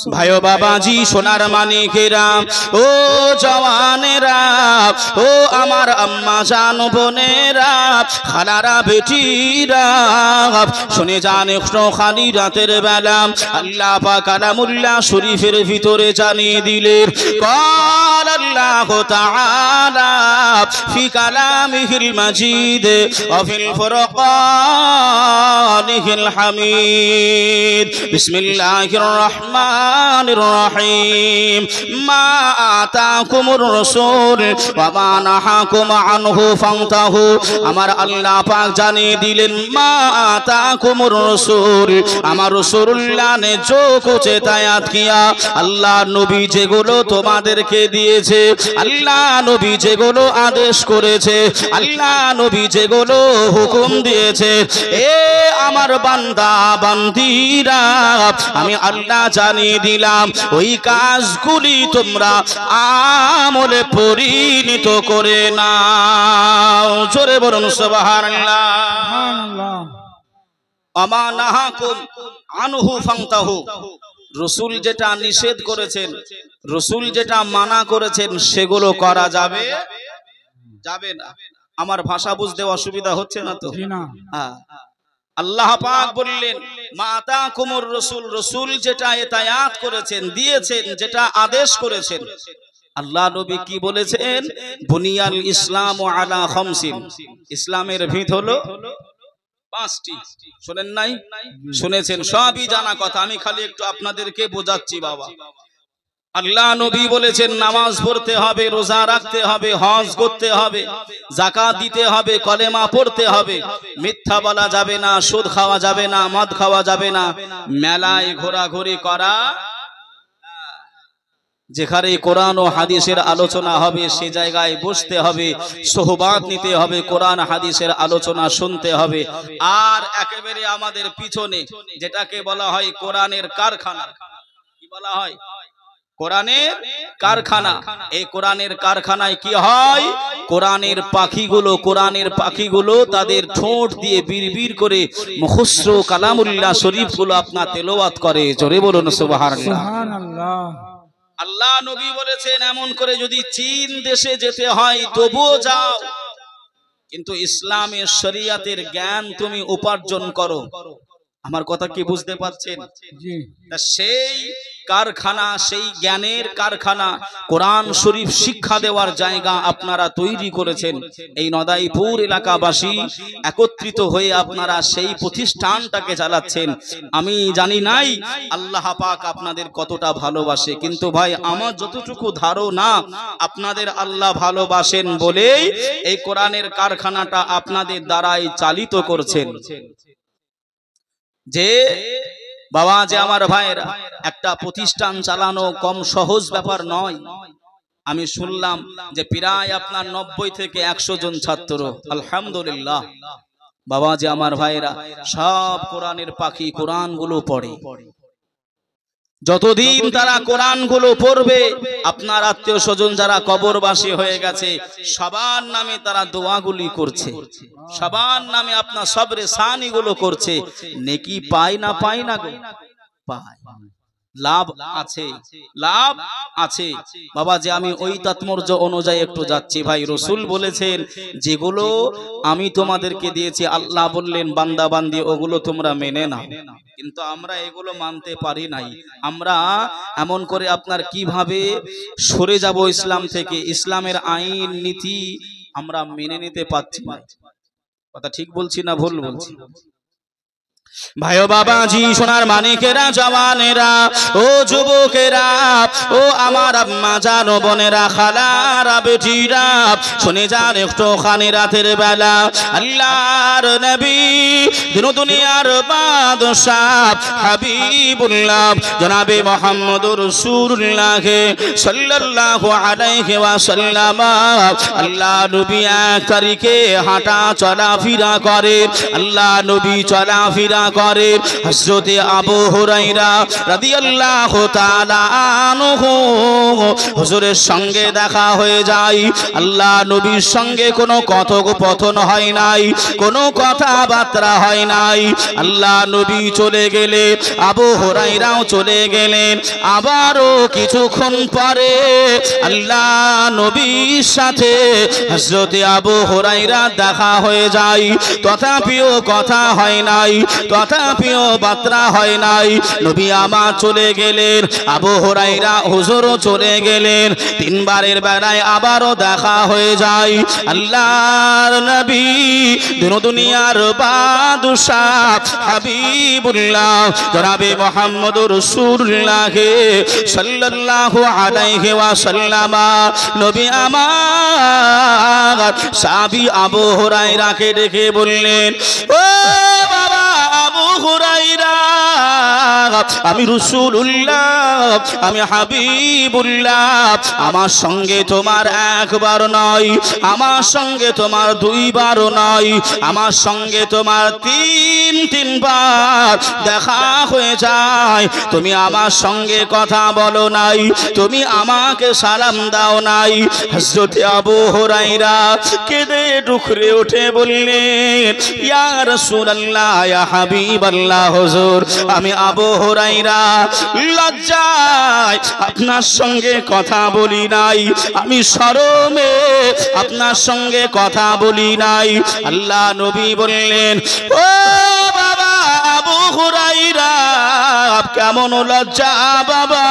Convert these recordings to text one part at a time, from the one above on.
ভাইও বাবাজি সোনার মানিকেরা ও জওয়ানেরা ও আমার আম্মা জান বোনেরা খালারা বেটিরা শুনে যান একটুখানি রাতের বেলা আল্লাহ পাক কালামুল্লাহ শরীফের ভিতরে জানিয়ে দিলেন قال الله تعالى في كلامه المجيد وفي الفرقان الحميد بسم الله الرحمن الرحيم ما آتاكم الرسول وما نهاكم عنه فانتهوا আমার আল্লাহ পাক জানিয়ে দিলেন মা আতাকুমুর রাসূল আমার রাসূলুল্লাহ ने जो कुछ हिदायत किया আল্লাহ নবী যেগুলো তোমাদেরকে দিয়েছে আল্লাহ নবী যেগুলো আদেশ করেছে আল্লাহ নবী যেগুলো হুকুম দিয়েছে এ আমার বান্দা বান্দীরা আমি আল্লাহ জানিয়ে দিলাম ওই কাজগুলি তোমরা আমলে পরিণত করে নাও জোরে বলুন সুবহানাল্লাহ সুবহানাল্লাহ আমা নাহাকুম আনহু ফান্তাহু রাসূল যেটা নিষেধ করেছেন রাসূল যেটা মানা করেছেন সেগুলো করা যাবে যাবে না আমার ভাষা বুঝতে অসুবিধা হচ্ছে না তো না হ্যাঁ আল্লাহ পাক বললেন মা আতাকুমুর রাসূল রাসূল যেটা হিদায়াত করেছেন দিয়েছেন যেটা আদেশ করেছেন আল্লাহ নবী কি বলেছেন বুনিয়াল ইসলামু আলা খামসিন ইসলামের ভিত হলো পাঁচটি শুনেন নাই শুনেছেন সবই জানা কথা আমি খালি একটু আপনাদেরকে বোঝাচ্ছি বাবা আল্লাহ নবী বলেছেন নামাজ পড়তে হবে রোজা রাখতে হবে হজ করতে হবে যাকাত দিতে হবে কলেমা পড়তে হবে মিথ্যা বলা যাবে না সুদ খাওয়া যাবে না মদ খাওয়া যাবে না মেলায় ঘোরাঘুরি করা যেখানে কোরআন ও হাদিসের আলোচনা হবে সে জায়গায় বসতে হবে সোহবাত নিতে হবে কোরআন হাদিসের আলোচনা শুনতে হবে আর একেবারে আমাদের পিছনে যেটাকে বলা হয় কোরআনের কারখানা কি বলা হয় কোরআনের কারখানা এই কোরআনের কারখানায় কি হয় কোরআনের পাখিগুলো তাদের ঠোঁট দিয়ে বিড়বিড় করে মুখস্থ কালামুল্লাহ শরীফগুলো আপনার তেলাওয়াত করে জোরে বলুন সুবহানাল্লাহ সুবহানাল্লাহ আল্লাহ নবী বলেছেন এমন করে যদি চীন দেশে যেতে হয় তবুও যাও কিন্তু ইসলামের শরীয়তের জ্ঞান তুমি উপার্জন করো আমার কথা কি বুঝতে পারছেন জি সেই কারখানা সেই জ্ঞানের কারখানা কোরআন শরীফ শিক্ষা দেওয়ার জায়গা আপনারা তৈরি করেছেন এই নদাইপুর এলাকাবাসী একত্রিত হয়ে আপনারা সেই প্রতিষ্ঠানটাকে চালাচ্ছেন আমি জানি নাই আল্লাহ পাক আপনাদের কতটা ভালোবাসে কিন্তু ভাই আমার যতটুকু ধারণা আপনাদের আল্লাহ ভালোবাসেন বলেই এই কোরআনের কারখানাটা আপনাদের দ্বারাই চালিত করছেন যে বাবা যে আমার ভাইরা একটা প্রতিষ্ঠান চালানো কম সহজ ব্যাপার নয় আমি শুনলাম যে প্রায় আপনার 90 থেকে 100 জন ছাত্র আলহামদুলিল্লাহ বাবা যে আমার ভাইরা সব কোরআনের পাখি কোরআনগুলো পড়ে যতদিন তারা কোরআনগুলো পড়বে আপনার আত্মীয় স্বজন যারা কবরবাসী হয়ে গেছে সবার নামে তারা দোয়াগুলি করছে সবার নামে আপনার সবরে সানিগুলো করছে নেকি পায় না পায় না গো পায় লাভ আছে বাবা যে আমি ওই তাৎপর্য অনুযায়ী একটু যাচ্ছি ভাই রাসূল বলেছেন যেগুলো আমি তোমাদেরকে দিয়েছি আল্লাহ বললেন বান্দা বান্দি ওগুলো তোমরা মেনে নাও কিন্তু আমরা এগুলো মানতে পারি নাই আমরা এমন করে আপনার কিভাবে সরে যাব ইসলাম থেকে ইসলামের আইন নীতি আমরা মেনে নিতে পারছি না কথা ঠিক বলছি না ভুল বলছি ভাইও বাবাজি সোনার মানিকেরা জওয়ানেরা ও যুবকেরা ও আমার আম্মা জান বোনেরা খালারা বেটিরা শুনে যান একটুখানি রাতের বেলা আল্লাহর নবী দিন দুনিয়ার বাদশাহ হাবিবুল্লাহ জনাবে মুহাম্মদুর রাসূলুল্লাহ সাল্লাল্লাহু আলাইহি ওয়াসাল্লাম আল্লাহ নবী এক তারিখে হাঁটা চলাফেরা করে আল্লাহ নবী চলাফেরা চলাফেরা করে হযরতে আবু হুরায়রা রাদিয়াল্লাহু তাআলা আনহু হুজুরের সঙ্গে দেখা হয়ে যায়। আল্লাহ নবীর সঙ্গে কোনো কথোপকথন হয় নাই, কোনো কথাবার্তা হয় নাই। আল্লাহ নবী চলে গেলে আবু হুরায়রাও চলে গেলেন। আবারও কিছুক্ষণ পরে আল্লাহ নবীর সাথে হযরতে আবু হুরায়রা দেখা হয়ে যায়। তথাপিও কথা হয় নাই, তথাপিও বার্তা হয় নাই। নবী আমার চলে গেলেন, আবু হুরায়রা হুজুরও চলে গেলেন। তিনবারের বেলায় আবারও দেখা হয়ে যায়। আল্লাহর নবী দুনিয়ার বাদশাহ হাবিবুল্লাহ জনাবে মুহাম্মদুর রাসূলুল্লাহ সাল্লাল্লাহু আলাইহি ওয়াসাল্লাম নবী আমার সাহাবী আবু হুরায়রাকে ডেকে বললেন, ও বাবা আবু হুরায়রা, আমি রাসূলুল্লাহ, আমি হাবিবুল্লাহ, আমার সঙ্গে তোমার একবার নয়, আমার সঙ্গে তোমার দুইবার নয়, আমার সঙ্গে তোমার তিনবার দেখা হয়ে যায়। তুমি আমার সঙ্গে কথা বলো নাই, তুমি আমাকে সালাম দাও নাই। হযরত আবু হুরায়রা কেঁদে ডুকরে উঠে বললেন, ইয়া রাসূলুল্লাহ, ইয়া হাবিবাল্লাহ, হুজুর আমি আবু হুরায়রা লজ্জায় আপনার সঙ্গে কথা বলি নাই, আমি শরমে আপনার সঙ্গে কথা বলি নাই। আল্লাহ নবী বললেন, ও বাবা আবু হুরায়রা, কেমন লজ্জা বাবা,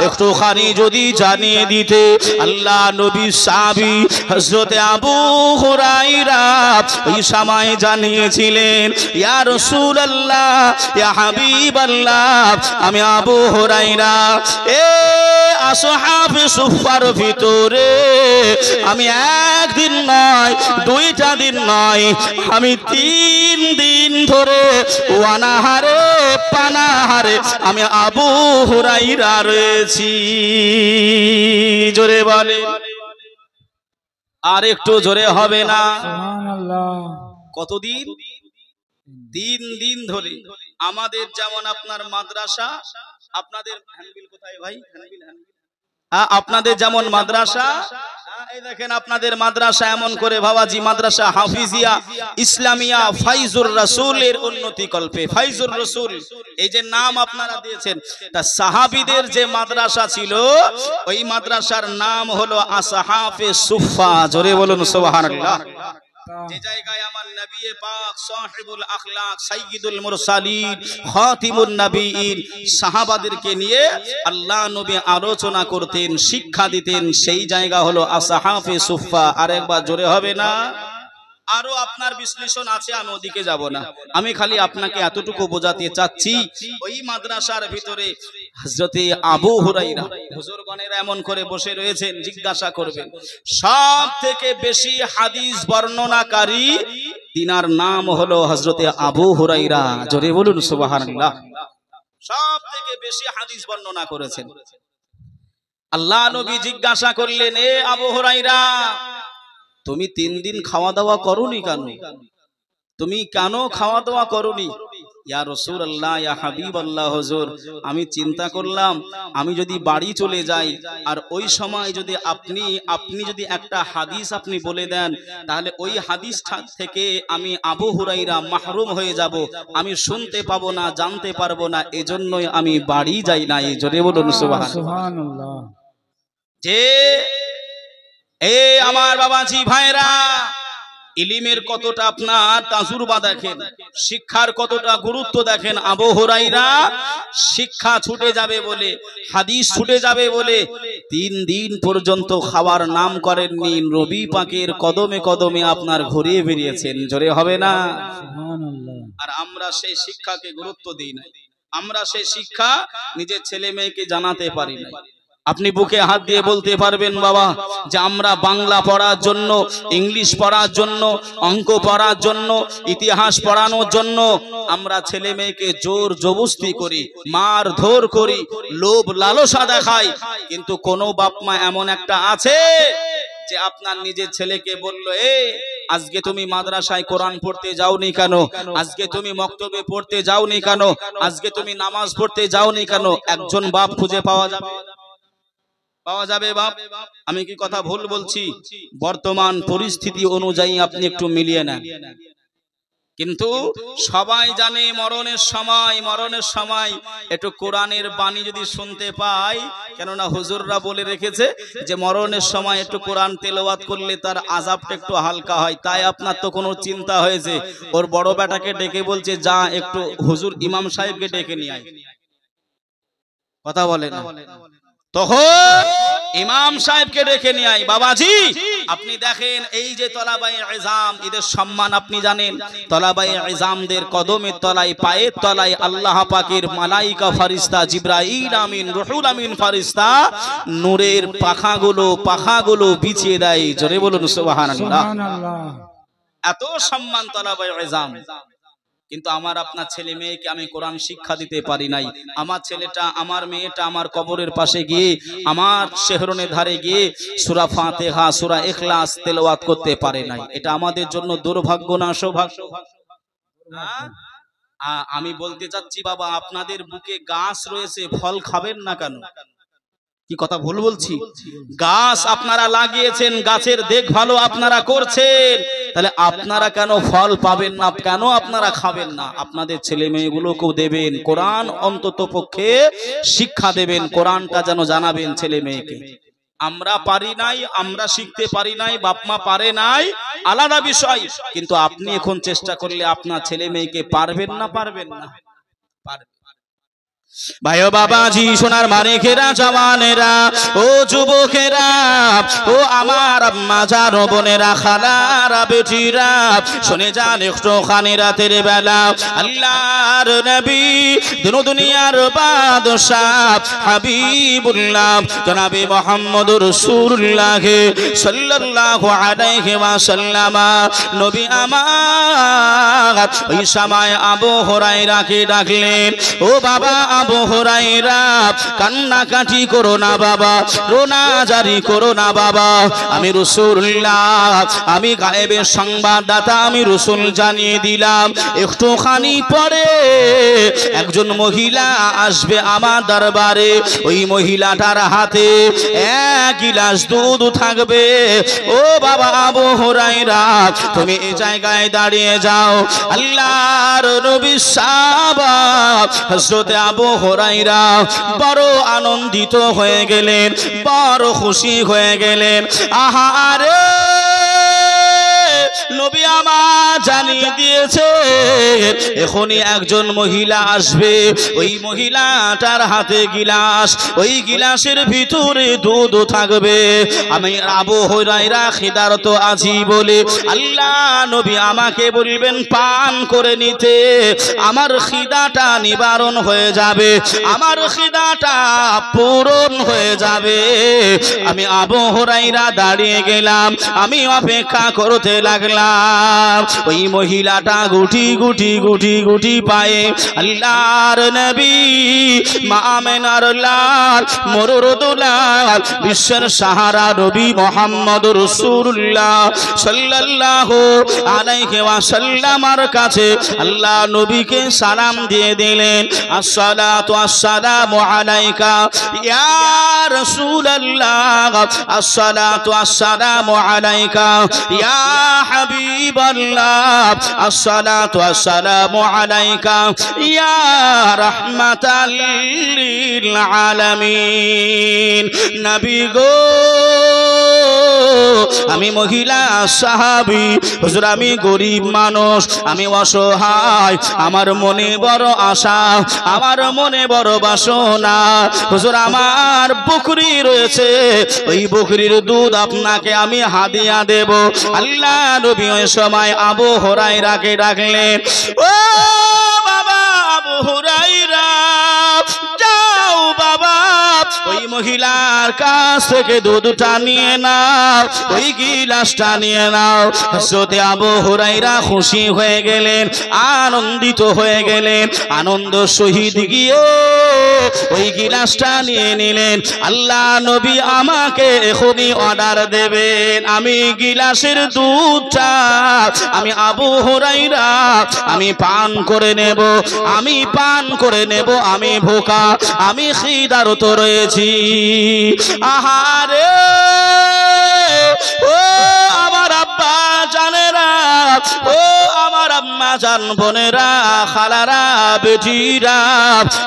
একটুখানি যদি জানিয়ে দিতে। আল্লাহ নবী সাহাবী হযরতে আবু হুরায়রা ওই সময় জানিয়েছিলেন, ইয়া রাসূলুল্লাহ, ইয়া হাবিবাল্লাহ, আমি আবু হুরায়রা এ আসহাবে সুফার ভিতরে আমি একদিন নয়, দুইটা দিন নয়, আমি 3 দিন ধরে ওয়ানাহারে পানাহারে আমি আবু হুরায়রা রয়েছি। জোরে বলে, আর একটু জোরে হবে না? সুবহানাল্লাহ। কতদিন? 3 দিন ধরে। আমাদের যেমন আপনার মাদ্রাসা, আপনাদের হানবিল কোথায় ভাই? আপনাদের যেমন মাদ্রাসা, এই দেখেন আপনাদের মাদ্রাসা এমন করে বাবাজি, মাদ্রাসা হাফিজিয়া ইসলামিয়া ফাইজুর রাসূলের উন্নতি কল্পে। ফাইজুর রাসূল এই যে নাম আপনারা দিয়েছেন, তা সাহাবীদের যে মাদ্রাসা ছিল ওই মাদ্রাসার নাম হলো আসহাফে সুফা। জোরে বলুন সুবহানাল্লাহ। যে জায়গায় আমার নবী পাক সাহিবুল আখলাক সাইয়্যিদুল মুরসালিন খাতিমুন নবিয়্যিন সাহাবাদেরকে নিয়ে আল্লাহ নবী আলোচনা করতেন, শিক্ষা দিতেন, সেই জায়গা হলো আসহাফে সুফা। আরেকবার জোরে হবে না? আরো আপনার বিশ্লেষণ আছে, আমি ওদিকে যাব না। আমি খালি আপনাকে এতটুকু বোঝাতে চাচ্ছি, ওই মাদ্রাসার ভিতরে হযরতে আবু হুরায়রা হুজুরগণেরা এমন করে বসে রয়েছেন, জিজ্ঞাসা করবেন সব থেকে বেশি হাদিস বর্ণনাকারী তিনার নাম হলো হযরতে আবু হুরায়রা। জোরে বলুন সুবহানাল্লাহ। সব থেকে বেশি হাদিস বর্ণনা করেছেন। আল্লাহ নবী জিজ্ঞাসা করলেন, এ আবু হুরায়রা, তুমি 3 দিন খাওয়া দাওয়া করোনি কেন? তুমি কেন খাওয়া দাওয়া করোনি? ইয়া রাসূলুল্লাহ, ইয়া হাবিবাল্লাহ, হুজুর আমি চিন্তা করলাম আমি যদি বাড়ি চলে যাই আর ওই সময় যদি আপনি যদি একটা হাদিস আপনি বলে দেন, তাহলে ওই হাদিস থেকে আমি আবু হুরায়রা মাহরুম হয়ে যাব, আমি শুনতে পাবো না, জানতে পারবো না, এজন্যই আমি বাড়ি যাই নাই। জোরে বলুন সুবহানাল্লাহ। যে এ আমার বাবাজি ভাইরা, ইলমের কতটা আপনার তাজুরবা দেখেন, শিক্ষার কতটা গুরুত্ব দেখেন। আবু হুরায়রা শিক্ষা ছুটে যাবে বলে, হাদিস ছুটে যাবে বলে 3 দিন পর্যন্ত খাওয়ার নাম করেননি, নবী পাকের কদমে কদমে আপনার ঘুরিয়ে বেরিয়েছেন। জোরে হবে না? সুবহানাল্লাহ। আর আমরা সেই শিক্ষাকে গুরুত্ব দিই না, আমরা সেই শিক্ষা নিজের ছেলে মেয়েকে জানাতে পারি না। আপনি বুকে হাত দিয়ে বলতে পারবেন বাবা যে আমরা বাংলা পড়ার জন্য, ইংলিশ পড়ার জন্য, অঙ্ক পড়ার জন্য, ইতিহাস পড়ানোর জন্য আমরা ছেলে মেয়েকে জোর জবরদস্তি করি, মারধর করি, লোভ লালসা দেখাই, কিন্তু কোন বাপ মা এমন একটা আছে যে আপনার নিজের ছেলেকে বলল, এ আজকে তুমি মাদ্রাসায় কোরআন পড়তে যাওনি কেন? আজকে তুমি মক্তবে পড়তে যাওনি কেন? আজকে তুমি নামাজ পড়তে যাওনি কেন? একজন বাপ খুঁজে পাওয়া যাবে? পাওয়া যাবে বাপ? আমি কি কথা ভুল বলছি? বর্তমান পরিস্থিতি অনুযায়ী আপনি একটু মিলিয়ে নেন। কিন্তু সবাই জানে মরণের সময় একটু কোরআনের বাণী যদি শুনতে পাই, কেননা হুজুররা বলে রেখেছে যে মরণের সময় একটু কোরআন তেলাওয়াত করলে তার আযাবটা একটু হালকা হয়। তাই আপনার তো কোনো চিন্তা হয়েছে, ওর বড় বেটাকে ডেকে বলছে যা একটু হুজুর ইমাম সাহেবকে ডেকে নিয়ে আয়। কথা বলে না? তখন ইমাম সাহেবকে ডেকে নিয়ে আয়। বাবাজি আপনি দেখেন এই যে তলাবায়ে ইজাম, এদের সম্মান আপনি জানেন? তলাবায়ে ইজামদের কদমের তলায়, পায়ের তলায় আল্লাহ পাকের মালাইকা ফারিস্তা জিবরাইল আমিন রুহুল আমিন ফারিস্তা নূরের পাখাগুলো বিছিয়ে দেয়। জোরে বলুন সুবহানাল্লাহ। এত সম্মান তলাবায়ে ইজাম। কিন্তু আমার আপনার ছেলে মেয়েকে আমি কোরআন শিক্ষা দিতে পারি নাই। আমার ছেলেটা, আমার মেয়েটা আমার কবরের পাশে গিয়ে, আমার শেহরনের ধারে গিয়ে সূরা ফাতিহা, সূরা ইখলাস তেলাওয়াত করতে পারে নাই। এটা আমাদের জন্য দুর্ভাগ্য না সৌভাগ্য? আমি বলতে চাচ্ছি বাবা, আপনাদের বুকে গাছ রয়েছে, ফল খাবেন না কেন? কি কথা ভুল বলছি? গাছ আপনারা লাগিয়েছেন, গাছের দেখভাল আপনারা করছেন, তাহলে আপনারা কেন ফল পাবেন না? কেন আপনারা খাবেন না? আপনাদের ছেলে মেয়েগুলোকেও দেবেন, কোরআন অন্তত পক্ষে শিক্ষা দেবেন, কোরআনটা যেন জানাবেন ছেলে মেয়েকে। আমরা পারি নাই, আমরা শিখতে পারি নাই, বাপ মা পারে নাই, আলাদা বিষয়। কিন্তু আপনি এখন চেষ্টা করলে আপনার ছেলে মেয়েকে পারবেন না? পারবেন না? পারবেন। ভাই ও বাবাজি, সোনার মানিকেরা, জওয়ানেরা, ও যুবকেরা, ও আমার আম্মা জান, বোনেরা, খালারা, বেটিরা, শুনে যান একটুখানি রাতের বেলা আল্লাহর নবী, দুনিয়ার বাদশাহ হাবিবুল্লাহ জনাবে মুহাম্মদুর রাসূলুল্লাহ সাল্লাল্লাহু আলাইহি ওয়াসাল্লাম নবী আমার ওই সময় আবু হুরায়রাকে ডাকলেন। ও বাবা আবু হুরায়রা, কান্নাকাটি করো না বাবা, রোনা জারি করো না বাবা, আমি রাসূলুল্লাহ, আমি গায়েবের সংবাদদাতা, আমি রাসূল জানিয়ে দিলাম একটুখানি পরে একজন মহিলা আসবে আমার দরবারে। ওই মহিলাটার হাতে এক গিলাস দুধ থাকবে। ও বাবা আবু হুরায়রা, তুমি এই জায়গায় দাঁড়িয়ে যাও। আল্লাহর নবী সাহাবা হযরত আবু হুরায়রা বড় আনন্দিত হয়ে গেলেন, বড় খুশি হয়ে গেলেন। আহারে, নবী আমার জানিয়ে দিয়েছে এখনই একজন মহিলা আসবে। ওই মহিলাটার হাতে গিলাস, ওই গিলাসের ভিতরে দুধ থাকবে। আমি আবু হুরায়রা খিদারত আছি বলে আল্লাহ নবী আমাকে বলবেন পান করে নিতে, আমার খিদাটা নিবারণ হয়ে যাবে, আমার খিদাটা পূরণ হয়ে যাবে। আমি আবু হুরায়রা দাঁড়িয়ে গেলাম, আমি অপেক্ষা করতে লাগলাম। ওই মহিলাটা গুটি গুটি গুটি গুটি পায়ে আল্লাহর নবী মা আমেনার লাল মরুরদুলাল বিশ্বের সাহারা নবী মুহাম্মদুর রাসূলুল্লাহ সাল্লাল্লাহু আলাইহি ওয়াসাল্লামের কাছে আল্লাহ নবীকে সালাম দিয়ে দিলেন। আসসালাতু আসসালামু আলাইকা ইয়া রাসূলুল্লাহ, আসসালাতু আসসালামু আলাইকা ইয়া হাবিবাল্লাহ, আসসালাতু আসসালামু আলাইকা ইয়া রাহমাতাল লিল আলামিন। নবী গো, আমি মহিলা সাহাবী, হুজুর আমি গরিব মানুষ, আমি অসহায়, আমার মনে বড় আশা, আমার মনে বড় বাসনা। হুজুর আমার বকরি রয়েছে, ওই বকরির দুধ আপনাকে আমি হাদিয়া দেব। আল্লাহ নবী ওই সময় আবু হুরায়রাকে ডাকলেন। ও বাবা আবু হুরায়রা, যাও বাবা, ওই মহিলার কাছ থেকে দুধটা নিয়ে নাও, ওই গিলাসটা নিয়ে নাও। হযরতে আবু হুরায়রা খুশি হয়ে গেলেন, আনন্দিত হয়ে গেলেন। আনন্দ সহিত গিয়ে ওই গিলাসটা নিয়ে নিলেন। আল্লাহ নবী আমাকে এখনই অর্ডার দেবেন, আমি গিলাসের দুধটা আমি আবু হুরায়রা আমি পান করে নেব, আমি পান করে নেব। আমি ভোকা, আমি খিদারত রয়েছি। আহারে ও আমার আব্বা জানেরা, ও আমার আম্মা জান বোনেরা, খালারা, বেটিরা,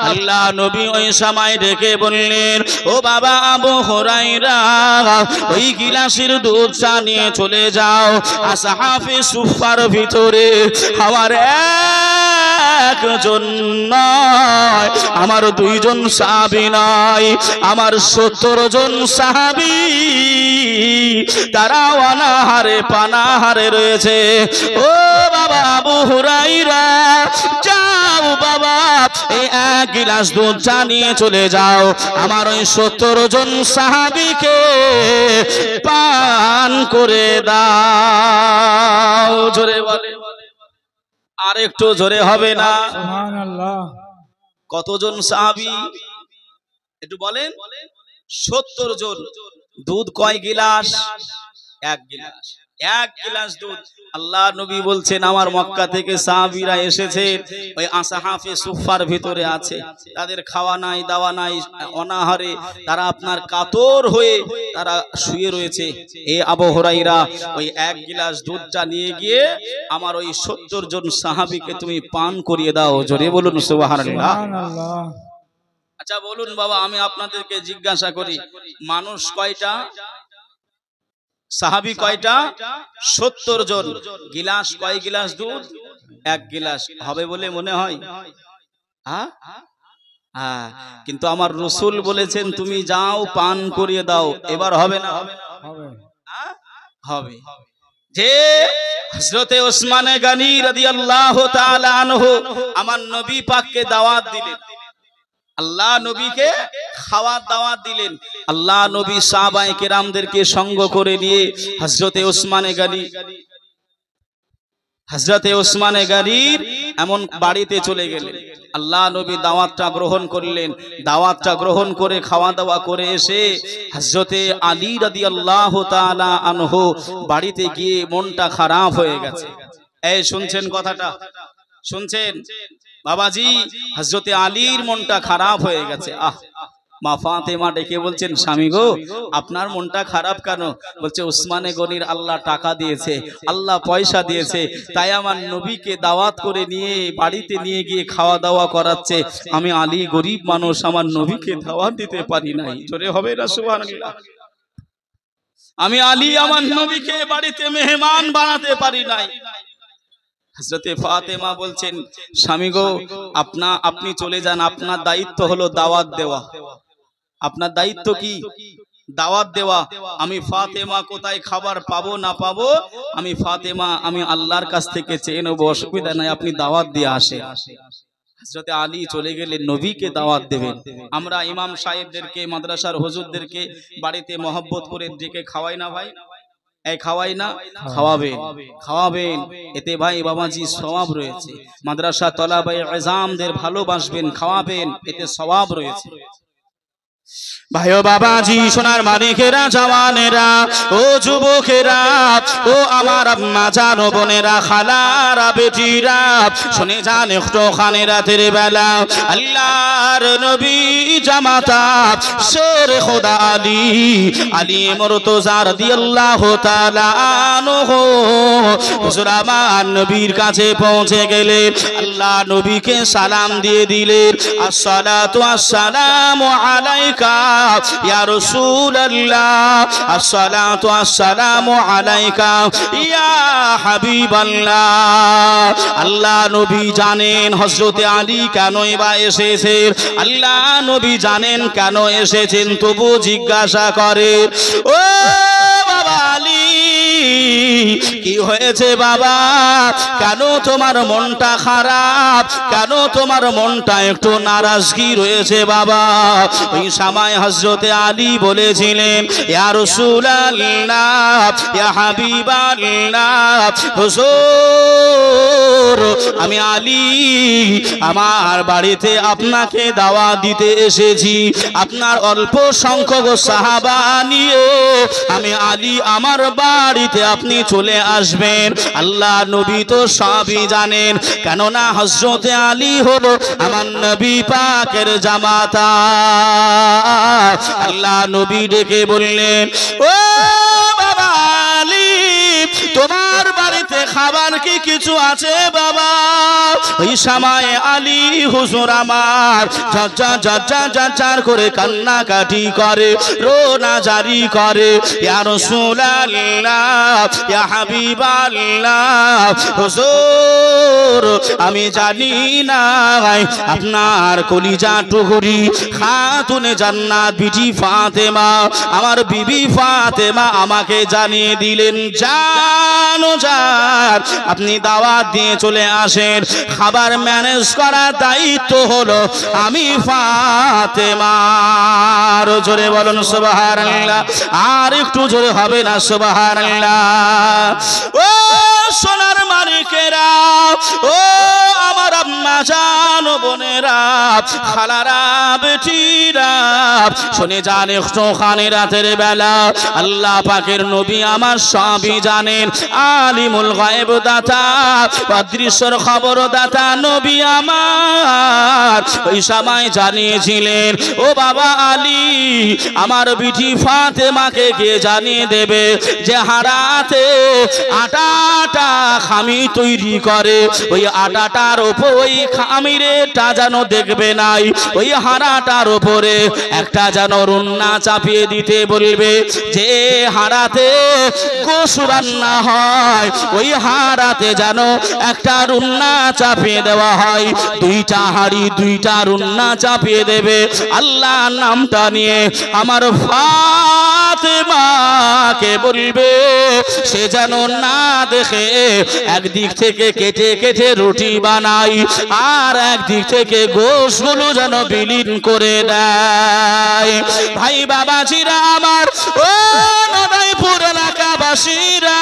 আল্লাহ নবী ওই সময় ডেকে বললেন, ও বাবা আবু হুরায়রা, ওই গিলাসের দুধটা নিয়ে চলে যাও আসহাফে সুফার ভিতরে। আমার একজন নয়, আমার দুইজন সাহাবী নয়, আমার 70 জন সাহাবী, তারা অনাহারে পানাহারে রয়েছে। ও বাবা আবু হুরায়রা, যাও বাবা, এই এক গিলাস দুধ নিয়ে চলে যাও, আমার ওই 70 জন সাহাবীকে পান করে দাও। জোরে বলে, আর একটু জোরে হবে না? সুবহানাল্লাহ। কতজন সাহাবী একটু বলেন? 70 জন। দুধ কয় গিলাস? এক গিলাস। এক গিলাস দুধ। আল্লাহ নবী বলছেন, আমার মক্কা থেকে সাহাবীরা এসেছে, ওই আসহাফে সুফার ভিতরে আছে, তাদের খাওয়া নাই, দাওয়া নাই, অনাহারে তারা আপনার কাতর হয়ে তারা শুয়ে রয়েছে। এ আবু হুরায়রা, ওই এক গিলাস দুধটা নিয়ে গিয়ে আমার ওই 70 জন সাহাবীকে তুমি পান করিয়ে দাও। জোরে বলুন সুবহানাল্লাহ। আচ্ছা বলুন বাবা, আমি আপনাদেরকে জিজ্ঞাসা করি, মানুষ কয়টা? সাহাবী কয়টা? 70 জন। গিলাস কয় গিলাস দুধ? এক গিলাস। হবে বলে মনে হয়? হ্যাঁ, কিন্তু আমার রাসূল বলেছেন তুমি যাও পান করিয়ে দাও। এবার হবে না? হবে। যে হযরতে ওসমানে গনি রাদিয়াল্লাহু তাআলা আনহু আমার নবী পাককে দাওয়াত দিলেন, আল্লাহ নবীকে খাওয়ার দাওয়াত দিলেন। আল্লাহ নবী সাহাবায়ে কেরামদেরকে সঙ্গ করে নিয়ে হযরতে ওসমানে গনির এমন বাড়িতে চলে গেলেন। আল্লাহ নবী দাওয়াতটা গ্রহণ করলেন। দাওয়াতটা গ্রহণ করে খাওয়া দাওয়া করে এসে হযরতে আলী রাদিয়াল্লাহু তাআলা আনহু বাড়িতে গিয়ে মনটা খারাপ হয়ে গেছে। এই শুনছেন কথাটা? শুনছেন বাবাজি? হযরতে আলীর মনটা খারাপ হয়ে গেছে। মা ফাতেমা ডেকে বলছেন, স্বামী গো, আপনার মনটা খারাপ কেন? বলছে, ওসমানে গনির আল্লাহ টাকা দিয়েছে, আল্লাহ পয়সা দিয়েছে, তাই আমার নবীকে দাওয়াত করে নিয়ে বাড়িতে নিয়ে গিয়ে খাওয়া দাওয়া করাচ্ছে। আমি আলী গরিব মানুষ, আমার নবীকে দাওয়াত দিতে পারি নাই। জোরে হবে না সুবহানাল্লাহ? আমি আলী আমার নবীকে বাড়িতে মেহমান বানাতে পারি নাই। হযরতে ফাতেমা বলছেন, স্বামী গো, আপনি চলে যান, আপনার দায়িত্ব হলো দাওয়াত দেওয়া। আপনার দায়িত্ব কি? দাওয়াত দেওয়া। আমি ফাতেমা কোথায় খাবার পাবো না পাবো, আমি ফাতেমা আমি আল্লাহর কাছ থেকে চেয়ে নেবো, অসুবিধা নাই, আপনি দাওয়াত দিয়ে আসেন। হযরতে আলী চলে গেলেন, নবীকে দাওয়াত দেবেন। আমরা ইমাম সাহেবদেরকে, মাদ্রাসার হুজুরদেরকে বাড়িতে মহব্বত করে ডেকে খাওয়াই না ভাই? এই খাওয়াই না? খাওয়াবেন। এতে ভাই বাবাজি সওয়াব রয়েছে। মাদ্রাসা তলাবায়ে ইলজামদের ভালোবাসবেন, খাওয়াবেন, এতে সওয়াব রয়েছে। ভাই ও বাবাজি, সোনার মানিকেরা, জওয়ানেরা, ও যুবকেরা, ও আমার আম্মা জান বোনেরা, খালারা, বেটিরা, শুনে যান একটু খানে রাতের বেলা আল্লাহর নবী জামাতা শের খোদা আলী মুর্তজা রাদিয়াল্লাহু তাআলা আনহু হুজুর আমার নবীর কাছে পৌঁছে গেলেন। আল্লাহ নবীকে সালাম দিয়ে দিলেন, আসসালাতু আসসালামু আলাইকা ইয়া রাসূলুল্লাহ, আসসালাতু আসসালামু আলাইকা ইয়া হাবিবাল্লাহ। আল্লাহ নবী জানেন হযরতে আলী কেন বা এসেছেন, আল্লাহ নবী জানেন কেন এসেছেন, তবু জিজ্ঞাসা করে, ও বাবা আলী, কি হয়েছে বাবা, কেন তোমার মনটা খারাপ, কেন তোমার মনটা একটু নারাজগি রয়েছে বাবা? ওই সময় হযরতে আলী বলেছিলেন, ইয়া রাসূলুল্লাহ, ইয়া হাবিবাল্লাহ, হুজুর আমি আলী আমার বাড়িতে আপনাকে দাওয়াত দিতে এসেছি। আপনার অল্প সংখ্যক সাহাবা নিয়ে আমি আলী আমার বাড়িতে আপনি চলে আসবেন। আল্লাহ নবী তো সবই জানেন, কেননা হযরতে আলী হলো আমার নবী পাকের জামাতা। আল্লাহ নবী ডেকে বললেন, ও বাবা আলী, তোমার বাড়িতে খাবার কি কিছু আছে বাবা? ওই সময় আলী হুজুর আমার ঝরঝর করে কান্নাকাটি করে, রোনা জারি করে, ইয়া রাসূলুল্লাহ, ইয়া হাবিবাল্লাহ, হুজুর আমি জানি না আপনার কলিজা টুকরি খাতুনে জান্নাত বিবি ফাতেমা, আমার বিবি ফাতেমা আমাকে জানিয়ে দিলেন, জানো যান আপনি দাওয়াত দিয়ে চলে আসেন, খাবার ম্যানেজ করার দায়িত্ব হলো আমি ফাতেমার। জোরে বলুন সুবহানাল্লাহ, আর একটু জোরে হবে না সুবহানাল্লাহ? ও সোনার মালিকেরা, ও আমার আম্মা জান বোনেরা, খালারা, বেটিরা, শুনে যান একটু খানি রাতের বেলা আল্লাহ পাকের নবী আমার সবই জানেন, আলিমুল গায়ব দাতা, অদৃশ্যের খবর দাতা নবী আমার ওই সময় জানিয়েছিলেন, ও বাবা আলী আমার বিটি ফাতেমাকে গিয়ে জানিয়ে দেবে যে হারাতে আটাটা খামি তৈরি করে, ওই আটাটার উপর ওই খামিরেটা যেন দেখবে নাই, ওই হারাটার উপরে একটা যেন রুন্না চাপিয়ে দিতে বলবে, যে হারাতে গোশত রান্না হয় ওই হারাতে যেন একটা রুন্না চাপিয়ে দেওয়া হয়, দুইটা হাড়ি দুইটা রুন্না চাপিয়ে দেবে। আল্লাহ নামটা নিয়ে আমার ফাতেমাকে বলবে সে যেন না দেখে একদিক থেকে কেটে কেটে রুটি বানাই, আর একদিক থেকে গোশতগুলো যেন বিলীন করে দেয়। ভাই বাবাজিরা আমার, ও নদাইপুর এলাকাবাসীরা,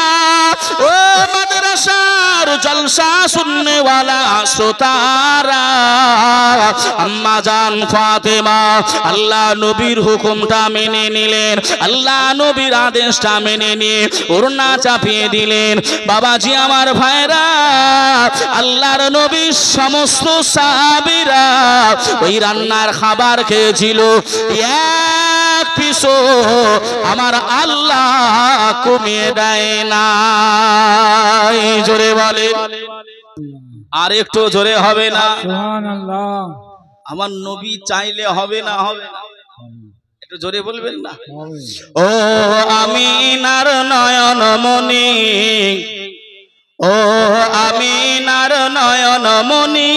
ও মাদ্রাসার জলসা শুননেওয়ালা শ্রোতারা, আম্মা জান ফাতেমা আল্লাহ নবীর হুকুমটা মেনে নিলেন, আল্লাহ নবীর আদেশটা মেনে নিয়ে ওড়না চাপিয়ে দিলেন। বাবাজি আমার ভাইরা, আল্লাহর নবীর সমস্ত সাহাবীরা ওই রান্নার খাবার খেয়েছিল, এক পিসও আমার আল্লাহ কমিয়ে দেয় না। জোরে বলে, আর একটু জোরে হবে না? সুবহানাল্লাহ। আমার নবী চাইলে হবে না? হবে না? একটু জোরে বলবেন না? ও আমিনার নয়ন মনি, ও আমিনার নয়ন মনি,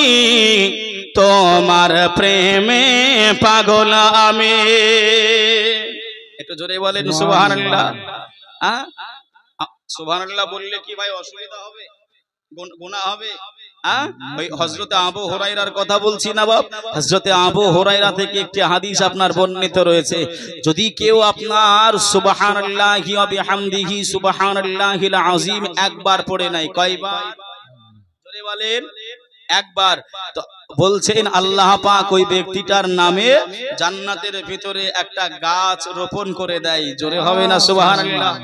তোমার প্রেমে পাগল আমি। একটু জোরে বলেন সুবহানাল্লাহ। সুবহানাল্লাহ বললে কি ভাই অসুবিধা হবে, গুনাহ হবে? ওই হযরতে আবু হুরায়রার কথা বলছি না বাপ, হযরতে আবু হুরায়রা থেকে একটি হাদিস আপনার বর্ণিত রয়েছে, যদি কেউ আপনার সুবহানাল্লাহি ওয়া বিহামদিহি সুবহানাল্লাহিল আযীম একবার পড়ে নাই, কয়বার? জোরে বলেন, একবার। তো বলছেন আল্লাহ পাক ওই ব্যক্তিটার নামে জান্নাতের ভিতরে একটা গাছ রোপণ করে দেয়। জোরে হবে না সুবহানাল্লাহ?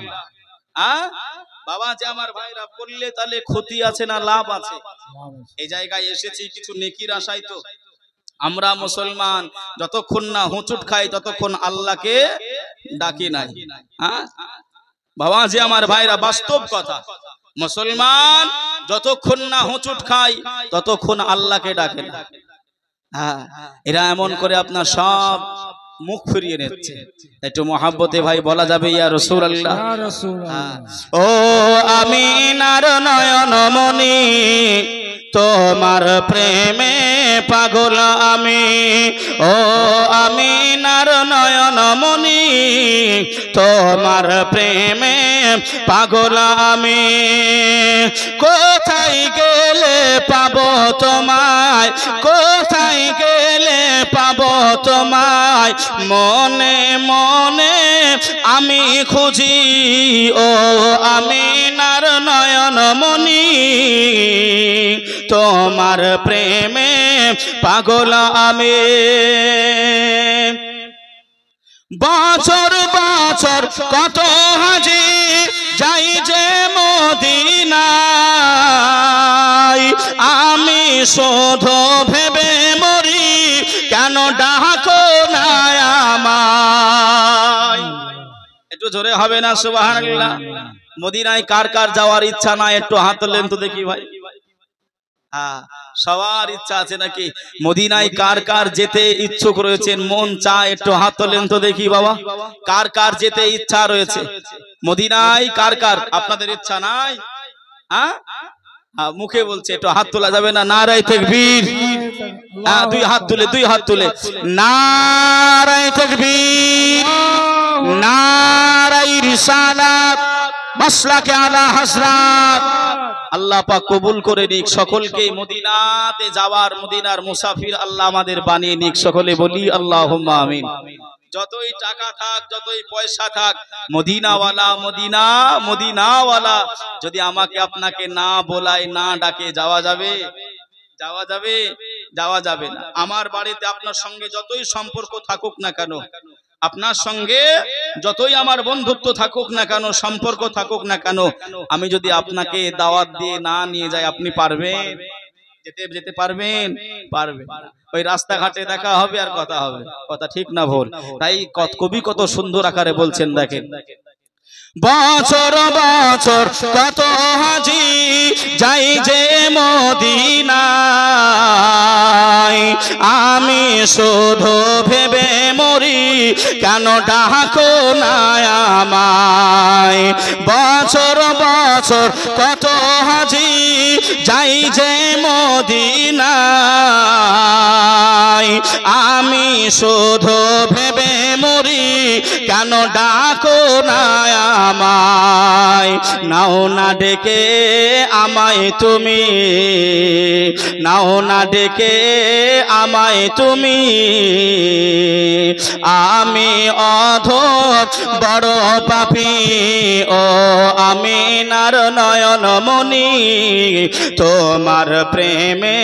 বাবা যে আমার ভাইরা, পড়লে তাহলে ক্ষতি আছে না লাভ আছে? এই জায়গায় এসেছি কিছু নেকির আশায়। তো আমরা মুসলমান যতক্ষণ না হুঁচুট খাই ততক্ষণ আল্লাহকে ডাকি নাই। বাবা যে আমার ভাইরা, বাস্তব কথা, মুসলমান যতক্ষণ না হুঁচুট খাই ততক্ষণ আল্লাহকে ডাকে না। এরা এমন করে আপনার সব মুখ ফিরিয়ে নিচ্ছে। একটু মহাব্বতে ভাই বলা যাবে ইয়া রাসূলুল্লাহ। ও আমিনার নয়ন মনি, তোমার প্রেমে পাগল আমি, ও আমিনার নয়ন মনি, তোমার প্রেমে পাগল আমি। কোথায় গেলে পাবো তোমায়, কোথায় গেলে পাবো তোমায়, মনে মনে আমি খুঁজি, ও আমিনার নয়ন মনি, তোমার প্রেমে পাগল আমি। বছর বছর কত হাজি যাই যে মদিনায়, আমি শুধু ভেবে মরি কেন ডাকো না আমায়। একটু জোরে হবে না সুবহানাল্লাহ? মদিনায় কার কার যাওয়ার ইচ্ছা না? একটু হাত তোলেন তো দেখি ভাই। সবার ইচ্ছা আছে নাকি? মদিনায় কার কার যেতে ইচ্ছুক রয়েছেন, মন চায়? একটু হাত তোলেন তো দেখি বাবা। কার কার যেতে ইচ্ছা রয়েছে মদিনায়? কার কার আপনাদের ইচ্ছা নাই? মুখে বলছে, একটু হাত তোলা যাবে না? নারায়ে তাকবীর। দুই হাত তুলে, দুই হাত তুলে নারায়ে তাকবীর, নারায়ে রিসালাত, মাসলাকে আলা হযরত। আল্লাহ পাক কবুল করে নিক সকলকে, মদিনাতে যাওয়ার, মদিনার মুসাফির আল্লাহ আমাদের বানিয়ে নিক। সকলে বলি আল্লাহুম্মা আমিন। যতই টাকা থাক, যতই পয়সা থাক, মদিনাওয়ালা, মদিনা মদিনাওয়ালা যদি আমাকে আপনাকে না বলায়, না ডাকে, যাওয়া যাবে? যাওয়া যাবে? যাওয়া যাবে না। আমার বাড়িতে আপনার সঙ্গে যতই সম্পর্ক থাকুক না কেন, আপনার সঙ্গে যতই আমার বন্ধুত্ব থাকুক না কেন, সম্পর্ক থাকুক না কেন, আমি যদি আপনাকে দাওয়াত দিয়ে না নিয়ে যাই, আপনি পারবেন যেতে পারবেন? পারবেন। ওই রাস্তাঘাটে দেখা হবে আর কথা হবে, কথা ঠিক না ভুল? তাই কবি কত সুন্দর আকারে বলছেন, দেখেন। বছর বছর কত হাজি যাই যে মদিনায়, আমি শুধু ভেবে মরি কেন ডাকো না আমায়। বছর বছর কত হাজি যাই যে মদিনায়, আমি শুধু ভেবে মরি কেন ডাকো না আমায়। নাও না ডেকে আমায় তুমি, নাও না ডেকে আমায় তুমি, আমি অধম বড় পাপী, ও আমিনার নয়ন মনি, তোমার প্রেমে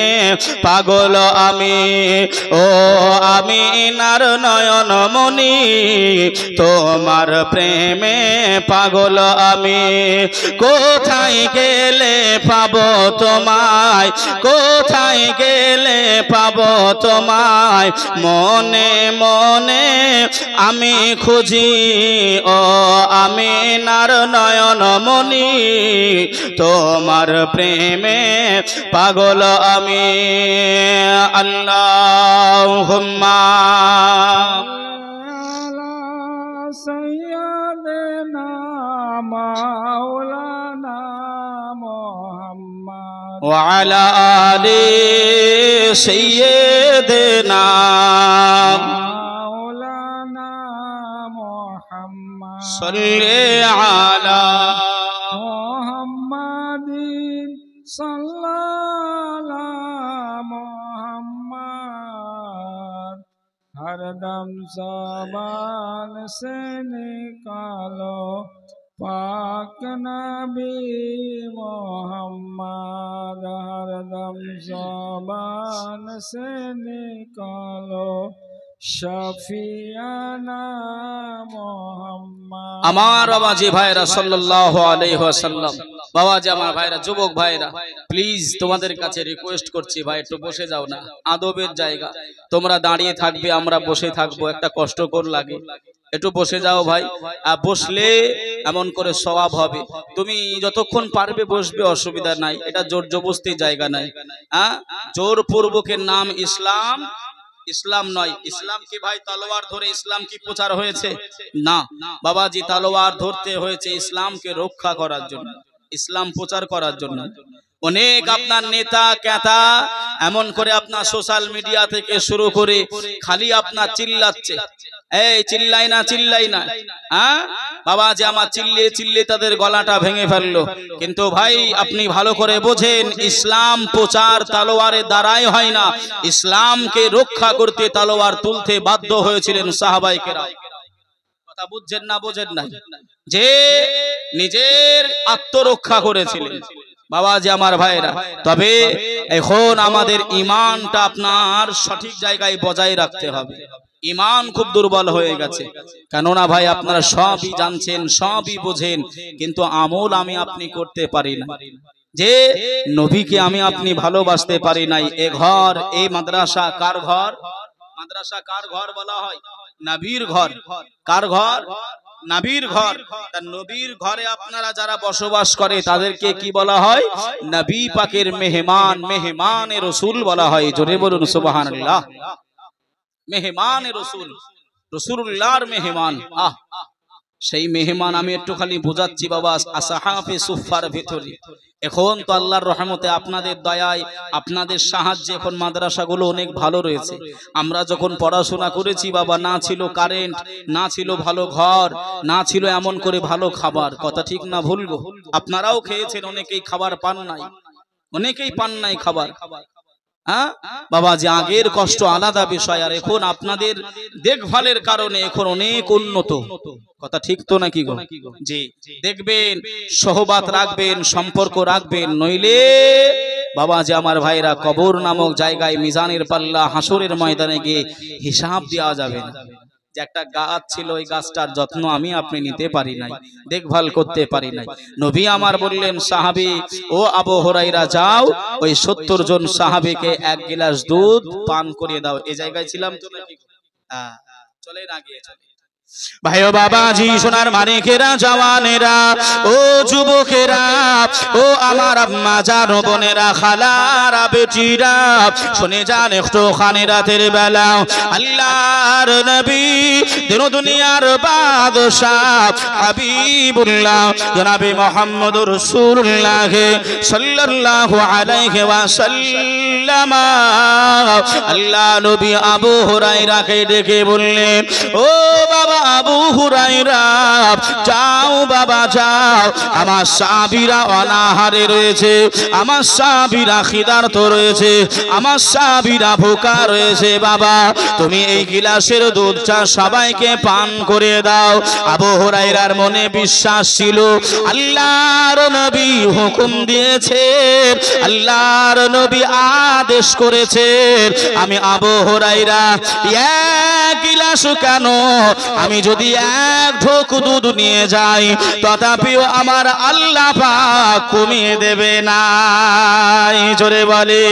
পাগল আমি, ও আমিনার নয়ন মনি, তোমার প্রেমে পাগল আমি। কোথায় গেলে পাবো তোমায়, কোথায় গেলে পাবো তোমায়, মনে মনে আমি খুঁজি, ও আমিনার নয়ন মনি, তোমার প্রেমে পাগল আমি। আল্লাহুম্মা সাইয়্যিদানা মাওলানা মুহাম্মদ ওয়া আলা আলি সাইয়্যিদিনা মাওলানা মুহাম্মদ সাল্লি আলা মুহাম্মাদিন সাল্লাল্লাহু মুহাম্মদ। हरदम ज़बान से निकालो पाक नबी मोहम्मद, हरदम ज़बान से निकालो शफियाना मोहम्मद। আমার বাবাজি ভাইরা সাল্লাল্লাহু আলাইহি ওয়াসাল্লাম, বাবাজি আমার ভাইরা, যুবক ভাইরা, প্লিজ তোমাদের কাছে রিকোয়েস্ট করছি ভাই, একটু বসে যাও না, আদবের জায়গা। তোমরা দাঁড়িয়ে থাকবে, আমরা বসে থাকবো, একটা কষ্টকর লাগে। একটু বসে যাও ভাই, বসলে এমন করে সওয়াব হবে। তুমি যতক্ষণ পারবে বসবে, অসুবিধা নাই, এটা জোর জবরদস্তির জায়গা নাই। জোর পূর্বকের নাম ইসলাম, ইসলাম নয়। ইসলাম কি ভাই তলোয়ার ধরে ইসলাম কি প্রচার হয়েছে? না বাবাজি, তলোয়ার ধরতে হয়েছে ইসলামকে রক্ষা করার জন্য, ইসলাম প্রচার করার জন্য। অনেক আপনার নেতা ক্যাতা এমন করে আপনার সোশ্যাল মিডিয়া থেকে শুরু করে খালি আপনার চিল্লাচ্ছে, এই চিল্লাই না, হ্যাঁ বাবা যে আমার চিল্লিয়ে চিল্লিয়ে তাদের গলাটা ভেঙে ফেললো। কিন্তু ভাই আপনি ভালো করে বোঝেন, ইসলাম প্রচার তলোয়ারের দ্বারাই হয় না, ইসলামকে রক্ষা করতে তলোয়ার তুলতে বাধ্য হয়েছিলেন সাহাবায়ে কেরাম। কথা বুঝছেন না বোঝেন না? যে নিজের আত্মরক্ষা করেছিলেন বাবা যে আমার ভাইরা। তবে এখন আমাদের ঈমানটা আপনার সঠিক জায়গায় বজায় রাখতে হবে। ঈমান খুব দুর্বল হয়ে গেছে, কেননা ভাই আপনারা সবই জানছেন, সবই বোঝেন, কিন্তু আমল আমি আপনি করতে পারি না। যে নবীকে আমি আপনি ভালোবাসতে পারি নাই। এ ঘর, এই মাদ্রাসা কার ঘর? মাদ্রাসা কার ঘর বলা হয়? নবীর ঘর। কার ঘর? নবীর ঘর। তার নবীর ঘরে আপনারা যারা বসবাস করে তাদেরকে কি বলা হয়? নবী পাকের মেহমান, মেহমানে রাসূল বলা হয়। জোরে বলুন সুবহানাল্লাহ। মেহমানে রাসূল, রাসূলুল্লাহর মেহমান। সেই মেহমান আমি একটু খালি বোঝাচ্ছি বাবা, আসহাবে সুফার ভিতরে। এখন তো আল্লাহর রহমতে আপনাদের দয়ায় আপনাদের সাহায্যে এখন মাদ্রাসাগুলো অনেক ভালো রয়েছে। আমরা যখন পড়াশোনা করেছি বাবা, না ছিল কারেন্ট, না ছিল ভালো ঘর, না ছিল এমন করে ভালো খাবার। কথা ঠিক না ভুল গো? আপনারাও খেয়েছেন, অনেকেই খাবার পান নাই, অনেকেই পান নাই খাবার। হ্যাঁ বাবা, যে আগের কষ্ট আলাদা বিষয়, আর এখন আপনাদের দেখভালের কারণে এখন অনেক উন্নত। কথা ঠিক তো নাকি গো? জি, দেখবেন সহবাত রাখবেন, সম্পর্ক রাখবেন, নইলে বাবা যে আমার ভাইরা কবর নামক জায়গায় মিজানের পাল্লা হাসরের ময়দানে গিয়ে হিসাব দেওয়া যাবে না। যে একটা গাছ ছিল, ওই গাছটার যত্ন আমি আপনি নিতে পারি নাই, দেখভাল করতে পারি নাই। নবী আমার বললেন, সাহাবী ও আবু হুরায়রা যাও, ওই 70 জন সাহাবীকে এক গ্লাস দুধ পান করিয়ে দাও। এই জায়গায় ছিলাম তো নাকি? হ্যাঁ, চলেন আগে চলে। ভাই ও বাবাজি, সোনার মানিকেরা, জওয়ানেরা, ও যুবকেরা, ও আমার আম্মা জান, বোনেরা, খালারা, বেটিরা, শুনে যান একটু খানি রাতের বেলা আল্লাহর নবী, দিন দুনিয়ার বাদশাহ হাবিবুল্লাহ জনাবে মুহাম্মদুর রাসূলুল্লাহ সাল্লাল্লাহু আলাইহি ওয়াসাল্লাম আল্লাহ নবী আবু হুরায়রাকে ডেকে বললেন, ও বাবা আবু হুরায়রা, যাও বাবা যাও, আমার সাহাবীরা অনাহারে রয়েছে, আমার সাহাবীরা খিদার্ত রয়েছে, আমার সাহাবীরা ভোকা রয়েছে, বাবা তুমি এই গিলাসের দুধটা সবাইকে পান করে দাও। আবু হুরায়রার মনে বিশ্বাস ছিল, আল্লাহর নবী হুকুম দিয়েছে, আল্লাহর নবী আদেশ করেছে, আমি আবু হুরায়রা এক গিলাস কেন, আমি যদি এক ঢোক দুধ নিয়ে যাই তথাপিও আমার আল্লাহ পাক কমিয়ে দেবে না। জোরে বলে,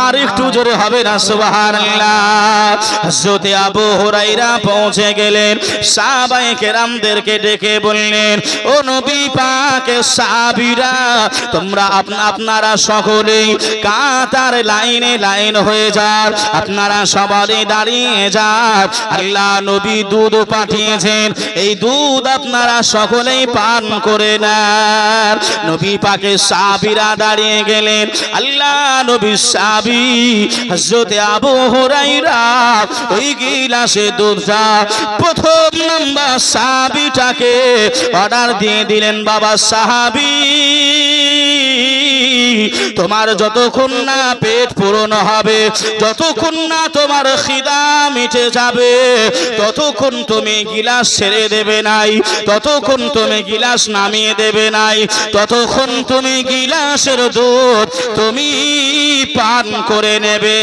আর একটু জোরে হবে না সুবহানাল্লাহ। হযরত আবু হুরায়রা পৌঁছে গেলেন, সাহাবায়ে কেরামদেরকে ডেকে বললেন, ও নবী পাকের সাহাবীরা, তোমরা আপনারা সকলেই কাতার লাইনে লাইন হয়ে যান, আপনারা সবাই দাঁড়িয়ে যান, আল্লাহ নবী দুধ পাঠিয়েছেন, এই দুধ আপনারা সকলেই পান করে নেন। নবী পাকের সাহাবীরা দাঁড়িয়ে গেলেন, আল্লাহ নবী সাহাবী হযরত আবু হুরায়রা ওই গিলাসে দুধটা প্রথম নাম্বার সাহাবীটাকে অর্ডার দিয়ে দিলেন, বাবা সাহাবী, তোমার যতক্ষণ না পেট পূরণ হবে, যতক্ষণ না তোমার খিদা মিটে যাবে, ততক্ষণ তুমি গিলাস ছেড়ে দেবে নাই, ততক্ষণ তুমি গিলাস নামিয়ে দেবে নাই, ততক্ষণ তুমি গিলাসের দুধ তুমি পান করে নেবে।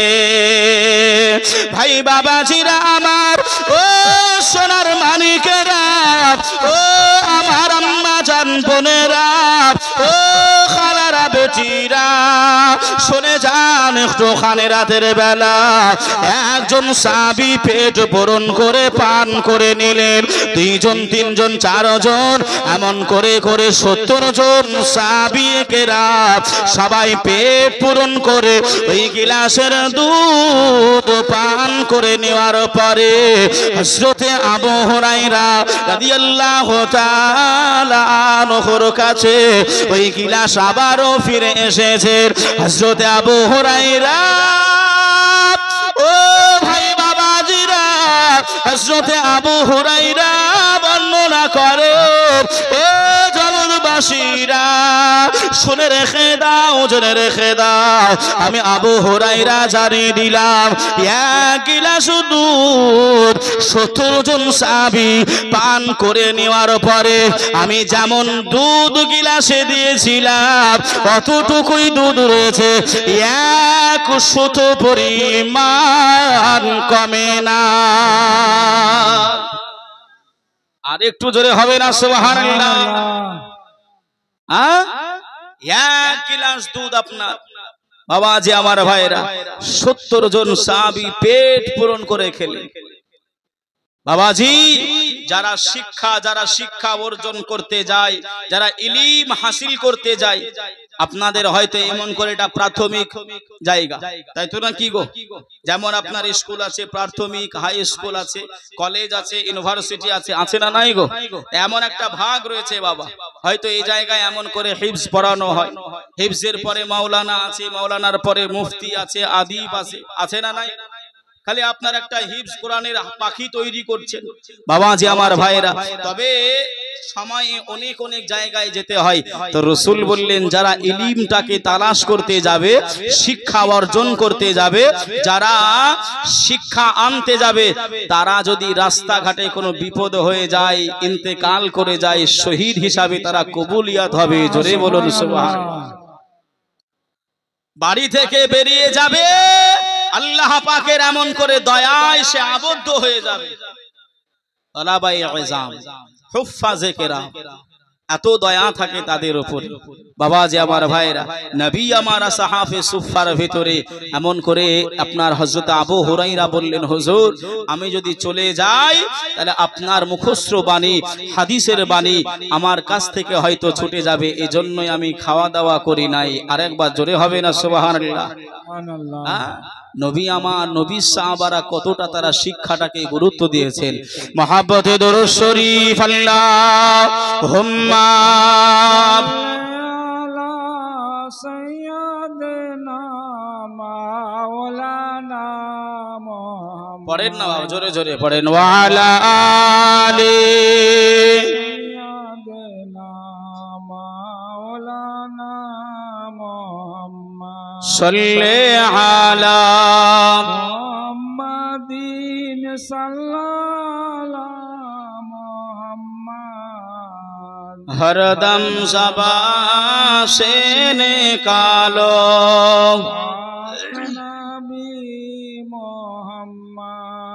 ভাই বাবাজিরা আমার, ও সোনার মানিকেরা, ও আমার আম্মা জান বোনেরা, ও খালারা বেটিরা, শুনে যান একটুখানি রাতের বেলা একজন সাহাবী পেট পূরণ করে পান করে নিলেন, 2 জন 3 জন 4 জন এমন করে করে 70 জন সাহাবীকেরা সবাই পেট পূরণ করে ওই গিলাসের দুধ পান করে নেওয়ার পরে হযরতে আবু হুরায়রা রাদিয়াল্লাহু তাআলা আনহুর কাছে ওই গিলাস আবারও ফিরে এসেছে। হযরতে আবু হুরায়রা ও ভাই বাবাজিরা, হযরতে আবু হুরায়রা বর্ণনা করে ও জগৎবাসীরা শুনে রেখে দাও, জেনে রেখে দাও, আমি আবু হুরায়রা জানিয়ে দিলাম 1 গিলাস দুধ 70 জন সাহাবী পান করে নেওয়ার পরে আমি যেমন দুধ গিলাসে দিয়েছিলাম অতটুকুই দুধ রয়েছে, 100 পরিমাণ কমে না। আর একটু জোরে হবে না সুবহানাল্লাহ? 1 গিলাস দুধ আপনার বাবাজি আমার ভাইরা 70 জন সাহাবী পেট পূরণ করে খেলেন। বাবাজি যারা শিক্ষা অর্জন করতে যায়, যারা ইলম হাসিল করতে যায়, আপনাদের হয়তো এমন করে এটা প্রাথমিক জায়গা, তাই তো না কি গো? যেমন আপনার স্কুল আছে, প্রাথমিক হাই স্কুল আছে, কলেজ আছে, ইউনিভার্সিটি আছে, আছে না নাই গো? এমন একটা ভাগ রয়েছে বাবা, হয়তো এই জায়গায় এমন করে হিফজ পড়ানো হয়, হিফজের পরে মাওলানা আছে, মাওলানার পরে মুফতি আছে, আদিব আছে, আছে না নাই? খালি আপনার একটা হিফজ কোরআনের পাখি তৈরি করছেন বাবাজি আমার ভাইরা। তবে সময়ে অনেক অনেক জায়গায় যেতে হয়, তো রাসূল বললেন যারা ইলমটাকে তালাশ করতে যাবে, শিক্ষা অর্জন করতে যাবে, যারা শিক্ষা আনতে যাবে, তারা যদি রাস্তাঘাটে কোনো বিপদ হয়ে যায়, ইন্তেকাল করে যায়, শহীদ হিসাবে তারা কবুলিয়াত হবে। জোরে বলুন সুবহানাল্লাহ। বাড়ি থেকে বেরিয়ে যাবে, আল্লাহ পাকের এমন করে দয়ায় সে আবদ্ধ হয়ে যাবে। তালাবাই ইজাম, হুফাজে কেরাম, এত দয়া থাকে তাদের উপর বাবাজি আমার ভাইরা। নবী আমার সাহাবে সুফার ভিতরে এমন করে আপনার হযরত আবু হুরায়রা বললেন, হুজুর আমি যদি চলে যাই তাহলে আপনার মুখস্থ বাণী, হাদিসের বাণী আমার কাছ থেকে হয়তো ছুটে যাবে, এজন্যই আমি খাওয়া দাওয়া করি নাই। আরেকবার জোরে হবে না সুবহানাল্লাহ? নবী আমার, নবী সাহাবারা কতটা তারা শিক্ষাটাকে গুরুত্ব দিয়েছেন। মহাব্বতে দরুদ শরীফ আল্লাহুম্মা সাইয়্যিদানা মাওলানা মুহাম্মদ। পড়েন না বাবা, জোরে জোরে পড়েন। ওয়া আলা আলি সাইয়্যিদানা মাওলানা মুহাম্মদ সাল্লি আলা মুহাম্মাদিন সাল্লাল্লাহু মুহাম্মদ। হরদম ज़बां से निकालो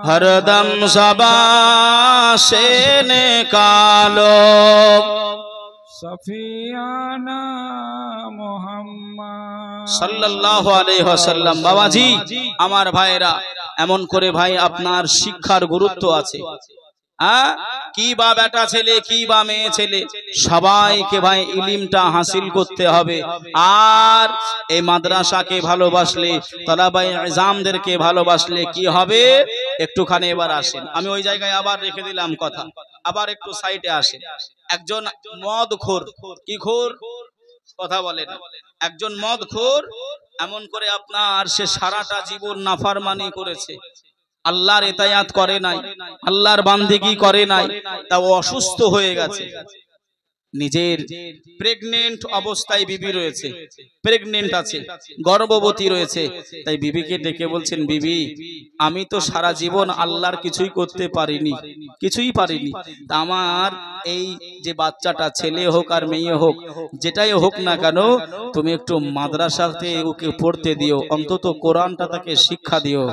हरदम ज़बां से निकालो सफियाना मुहम्मद सल्लल्लाहु अलैहि वसल्लम। बाबाजी আমার ভাইরা, এমন করে ভাই আপনার শিক্ষার গুরুত্ব আছে। কি বা বেটা ছেলে, কি বা মেয়ে ছেলে, সবাইকে ভাই ইলমটা হাসিল করতে হবে। আর এই মাদ্রাসাকে ভালোবাসলে, তালাবায়ে ইজামদেরকে ভালোবাসলে কি হবে? একটুখানি এবার আসেন, আমি ওই জায়গায় আবার রেখে দিলাম কথা, আবার একটু সাইডে আসেন। একজন মদখোর, কি খোর কথা বলেন, একজন মদখোর এমন করে আপনার সে সারাটা জীবন নাফরমানি করেছে, আল্লাহর ইতায়াত করে নাই, আল্লাহর বান্দেগি করে নাই, তা অসুস্থ হয়ে গেছে। নিজের প্রেগনেন্ট অবস্থায় বিবি রয়েছে, প্রেগনেন্ট আছে, গর্ভবতী রয়েছে, তাই বিবিকে ডেকে বলছেন, বিবি আমি তো সারা জীবন আল্লাহর কিছুই করতে পারিনি, কিছুই পারিনি, তা আমার এই যে বাচ্চাটা, ছেলে হোক আর মেয়ে হোক, যেটাই হোক না কেন, তুমি একটু মাদ্রাসাতে ওকে পড়তে দিও, অন্তত কোরআনটা তাকে শিক্ষা দিও।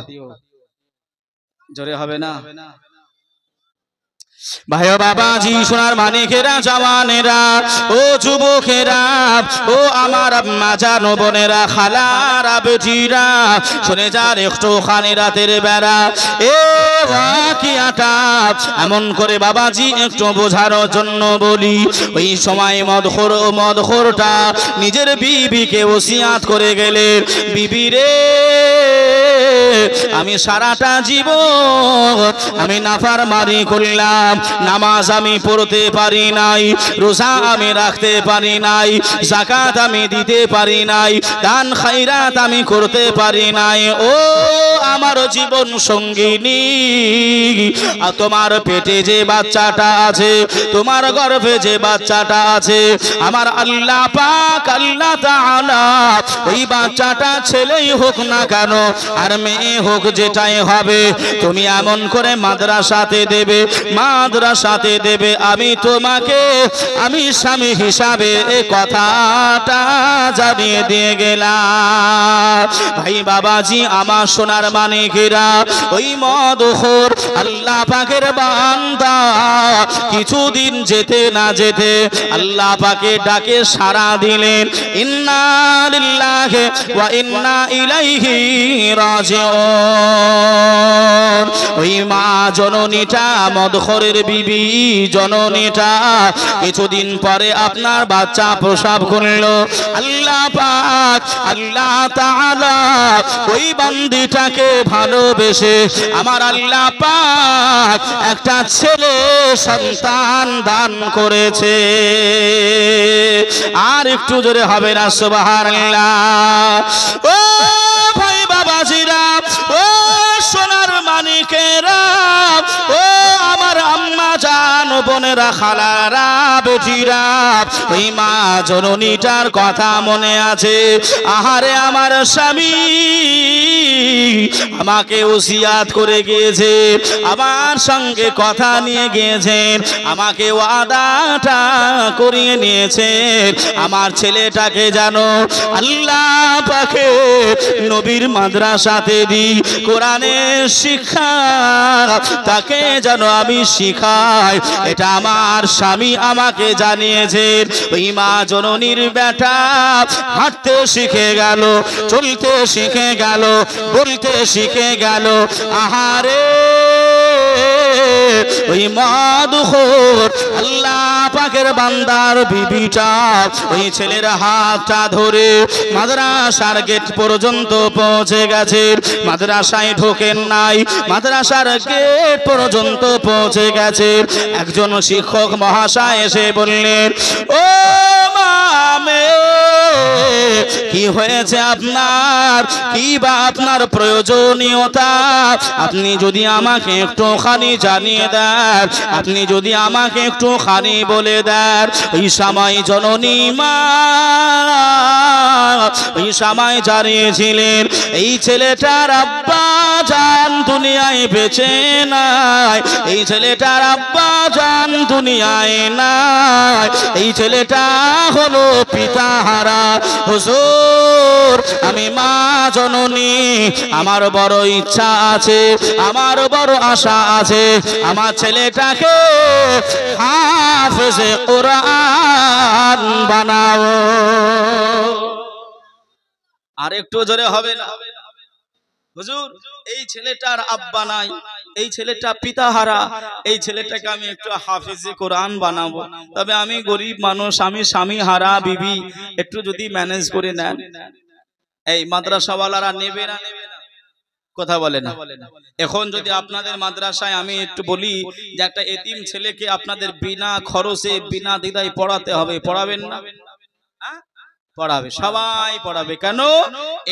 জোরে হবে না? ভাই বাবাজি সোনার মানিকেরা জওয়ানেরা ও যুবকেরা ও আমার আম্মা জান বোনেরা খালারা বেটিরা শুনে যান একটু খানি রাতের বেলা এ ওয়াকিয়াটা এমন করে বাবাজি একটু বোঝার জন্য বলি। ওই সময় মদখোরটা নিজের বিবিকে ওসিয়াত করে গেলেন, বিবি রে আমি সারাটা জীবন আমি নাফরমানি করলাম, নামাজ আমি পড়তে পারি নাই, রোজা আমি রাখতে পারি নাই, যাকাত আমি দিতে পারি নাই, দান খায়রাত আমি করতে পারি নাই। ও আমার জীবন সঙ্গিনী, আর তোমার পেটে যে বাচ্চাটা আছে, তোমার গর্ভে যে বাচ্চাটা আছে, আমার আল্লাহ পাক আল্লাহ তাআলা ওই বাচ্চাটা ছেলেই হোক না কেন আর মেয়ে হোক যেটাই হবে, তুমি এমন করে মাদ্রাসাতে দেবে, মাদ্রাসাতে দেবে। আমি তোমাকে আমি স্বামী হিসাবে এই কথাটা জানিয়ে দিয়ে গেলাম। ভাই বাবাজি আমার সোনার মানিকেরা, ওই মদখোর আল্লাহ পাকের বান্দা কিছুদিন যেতে না যেতে আল্লাহ পাকের ডাকে সাড়া দিলেন, ইন্না লিল্লাহি ওয়া ইন্না ইলাইহি রাজিউন। ওই মা জননীটা মদখোরের বিবি জননীটা কিছুদিন পরে আপনার বাচ্চা প্রসব করলো। আল্লাহ পাক আল্লাহ তাআলা ওই বান্দিটাকে ভালোবেসে আমার আল্লাহ পাক একটা ছেলে সন্তান দান করেছে। আর একটু জোরে হবে না সুবহানাল্লাহ। ও ভাই বাবাজিরা, ও সোনার মানিকেরা, ও আমার আম্মা জান বোনেরা খালারা বেটিরা, ওই মা জননীটার কথা মনে আছে। আহারে আমার স্বামী আমাকে ওসিয়াত করে গিয়েছে, আমার সঙ্গে কথা নিয়ে গিয়েছেন, আমাকে ওয়াদাটা করিয়ে নিয়েছেন, আমার ছেলেটাকে জানো আল্লাহ পাকে নবীর মাদ্রাসাতে দি, কোরআনের শিক্ষা তাকে যেন আমি শিখাই, এটা আমার স্বামী আমাকে জানিয়েছেন। ওই মা জননীর বেটা হাঁটতে শিখে গেল, চলতে শিখে গেল, বলতে শিখে গেল। আহারে ওই মদখোর আল্লাহ পাকের বান্দার বিবিটা ওই ছেলের হাতটা ধরে মাদ্রাসার গেট পর্যন্ত পৌঁছে গেছে। মাদ্রাসায় ঢোকেন নাই, মাদ্রাসার গেট পর্যন্ত পৌঁছে গেছে। একজন শিক্ষক মহাশয় এসে বললেন, ও মামে কি হয়েছে আপনার, কি বা আপনার প্রয়োজনীয়তা, আপনি যদি আমাকে একটুখানি জানিয়ে দেন, আপনি যদি আমাকে একটুখানি বলে দেন। ওই সময় জননী মা ওই সময় জানিয়েছিলেন, এই ছেলেটার আব্বা জান দুনিয়ায় বেঁচে নাই, এই ছেলেটার আব্বা জান দুনিয়ায় নাই, এই ছেলেটা হলো পিতাহারা। হুজুর আমি মা জননী, আমার বড় ইচ্ছা আছে, আমার বড় আশা আছে, আমার ছেলেটাকে হাফেজে কোরআন বানাও। আর একটু জোরে হবে না হুজুর, এই ছেলেটার আব্বা নাই, এই ছেলেটা পিতাহারা, এই ছেলেটাকে আমি একটু হাফেজে কোরআন বানাবো, তবে আমি গরিব মানুষ, আমি স্বামী হারা বিবি, একটু যদি ম্যানেজ করে নেন। এই মাদ্রাসাওয়ালারা নেবে না, নেবে না, কথা বলে না। এখন যদি আপনাদের মাদ্রাসায় আমি একটু বলি যে একটা এতিম ছেলেকে আপনাদের বিনা খরচে বিনা দ্বিধায় পড়াতে হবে, পড়াবেন না? পড়াবে, সবাই পড়াবে। কেন?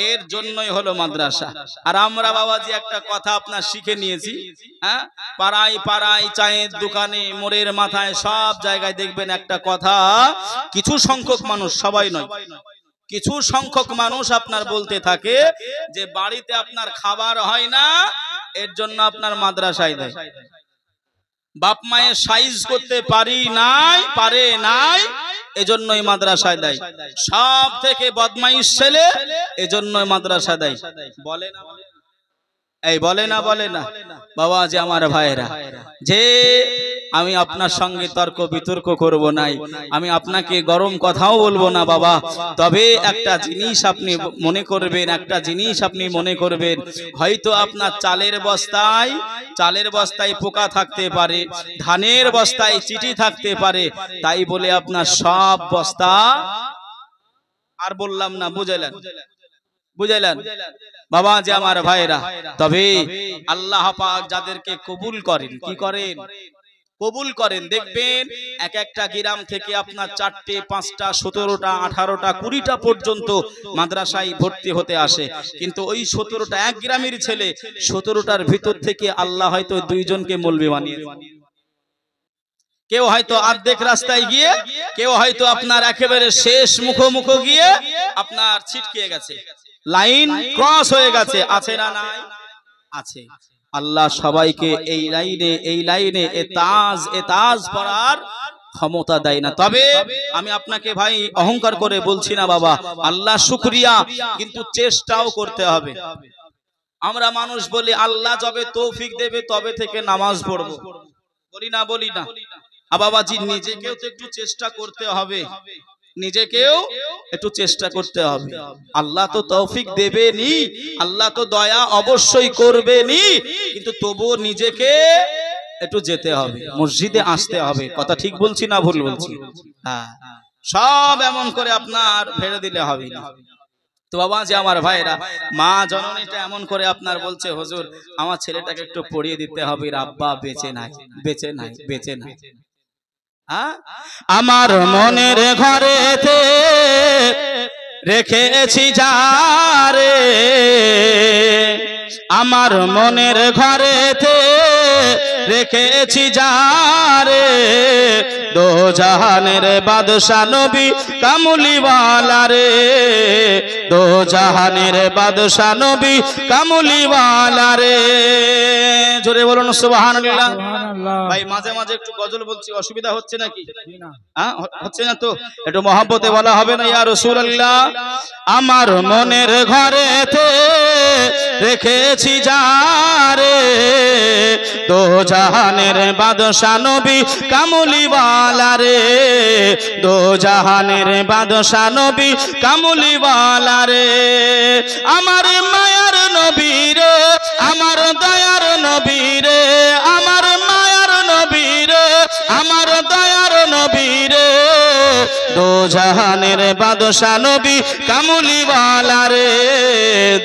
এর জন্যই হলো মাদ্রাসা। আর আমরা বাবাজি একটা কথা আপনার শিখে নিয়েছি, হ্যাঁ, পাড়ায় পাড়ায়, চায়ের দোকানে, মোড়ের মাথায়, সব জায়গায় দেখবেন একটা কথা, কিছু সংখ্যক মানুষ, সবাই নয়, কিছু সংখ্যক মানুষ আপনার বলতে থাকে যে বাড়িতে আপনার খাবার হয় না, এর জন্য আপনার মাদ্রাসায় দেয়। বাপ মায়ের সাইজ করতে পারি নাই, পারে নাই, এজন্যই মাদ্রাসায় দেয়। সব থেকে বদমাইশ ছেলে, এজন্যই মাদ্রাসা দেয়। বলে না? এই বলে না বাবা যে আমার ভাইরা, যে আমি আপনার সঙ্গে তর্ক বিতর্ক করব নাই, আমি আপনাকে গরম কথাও বলবো না বাবা। তবে একটা জিনিস আপনি মনে করবেন, হয়তো আপনার চালের বস্তায় পোকা থাকতে পারে, ধানের বস্তায় চিঠি থাকতে পারে, তাই বলে আপনার সব বস্তা, আর বললাম না, বুঝাইলেন বাবা যে আমার ভাইরা। তবে আল্লাহ পাক যাদেরকে কবুল করেন, কি করেন? কবুল করেন। দেখবেন এক একটা গ্রাম থেকে আপনার 4টে 5টা 17টা 18টা 20টা পর্যন্ত মাদ্রাসায় ভর্তি হতে আসে, কিন্তু ওই 17টা, এক গ্রামের ছেলে 17টার ভিতর থেকে আল্লাহ হয়তো 2 জনকে মৌলবি বানিয়ে, কেউ হয়তো অর্ধেক রাস্তায় গিয়ে, কেউ হয়তো আপনার একেবারে শেষ মুখোমুখি গিয়ে আপনার ছিটকে গেছে, লাইন ক্রস হয়ে গেছে। আছে না নাই? আছে। আল্লাহ সবাইকে এই লাইনে এতাজ পড়ার ক্ষমতা দেয় না। তবে আমি আপনাকে ভাই অহংকার করে বলছি না বাবা, আল্লাহ শুকরিয়া, কিন্তু চেষ্টাও করতে হবে। আমরা মানুষ বলি আল্লাহ যবে তৌফিক দেবে তবে থেকে নামাজ পড়বো, বলি না। বাবাজি নিজেকেও তো একটু চেষ্টা করতে হবে, আল্লাহ তো তৌফিক দেবেনি, আল্লাহ তো দয়া অবশ্যই করবেনি, কিন্তু তবুও নিজেকে একটু যেতে হবে, মসজিদে আসতে হবে। কথা ঠিক বলছি না ভুল বলছি? হ্যাঁ, সব এমন করে আপনার ফেলে দিলে হবে না। তো বাবা যে আমার ভাইরা, মা জননীটা এমন করে আপনার বলছে, হুজুর আমার ছেলেটাকে একটু পড়িয়ে দিতে হবে, আব্বা বেঁচে নাই। আমার মনের ঘরেতে রেখেছি যারে, আমার মনের ঘরেতে রেখেছি যারে, দো জাহানের বাদশা নবী কামলিওয়ালা রে, দো জাহানের বাদশা নবী কামলিওয়ালা রে। জোরে বলুন সুবহানাল্লাহ। ভাই মাঝে মাঝে একটু গজল বলছি, অসুবিধা হচ্ছে নাকি? হ্যাঁ, হচ্ছে না তো? একটু মহব্বতে বলা হবে না ইয়া রাসূলুল্লাহ? আমার মনের ঘরেতে রেখেছি যারে, দো জাহানের বাদশা নবী কামলিওয়ালা রে, দো জাহানের বাদশা নবী কামলিওয়ালা রে। আমার মায়ার নবী রে, আমার দয়ার নবী রে, আমার মায়ার নবী রে, আমার দয়ার নবী রে, দো জাহানের বাদশা নবী কামলিওয়ালা রে,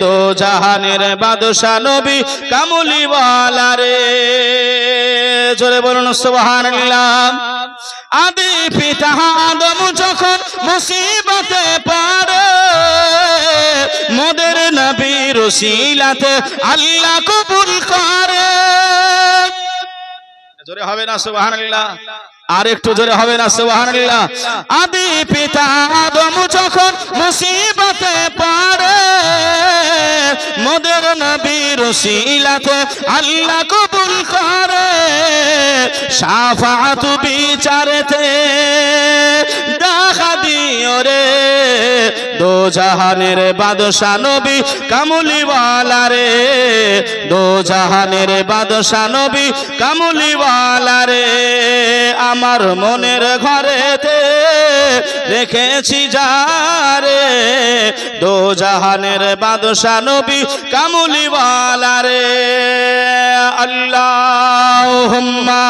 দো জাহানের বাদশা নবী কামলিওয়ালা রে। জোরে বলুন সুবহানাল্লাহ। আদি পিতা আদম যখন মুসিবতে পড়ে, মোদের নবীর ওসিলাতে আল্লাহ কবুল করে। জোরে হবে না সুবহানাল্লাহ? আর একটু জোরে হবে না সুবহানাল্লাহ? আদি পিতা আদম যখন মুসিবতে পড়ে, মোদের নবীর ওসিলাতে আল্লাহ কবুল করে। শাফাআত বিচারেতে দেখা দিও রে, দো জাহানের বাদশা নবী কামলিওয়ালা রে, দো জাহানের বাদশা নবী কামলিওয়ালা রে। আমার মনের ঘরেতে রেখেছি যারে, দো জাহানের বাদশা নবী কামলিওয়ালা রে। আল্লাহুম্মা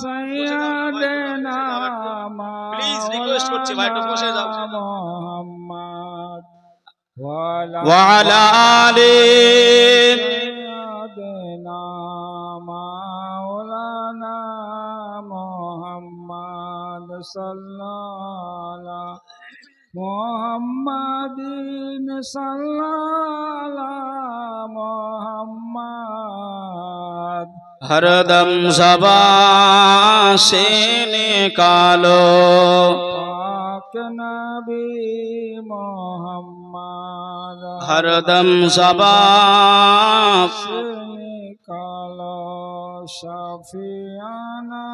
সাইয়্যিদানা, প্লিজ রিকোয়েস্ট করছি ভাই একটু বসে যাও। মুহাম্মদ ওয়া আলা আলি সাইয়্যিদানা মাওলানা মুহাম্মদ সাল্লাল্লাহু মুহাম্মাদিন সাল্লাল্লাহু মুহাম্মদ हरदम ज़बान से निकालो पाक नबी मोहम्मद, हरदम ज़बान से निकालो शफियाना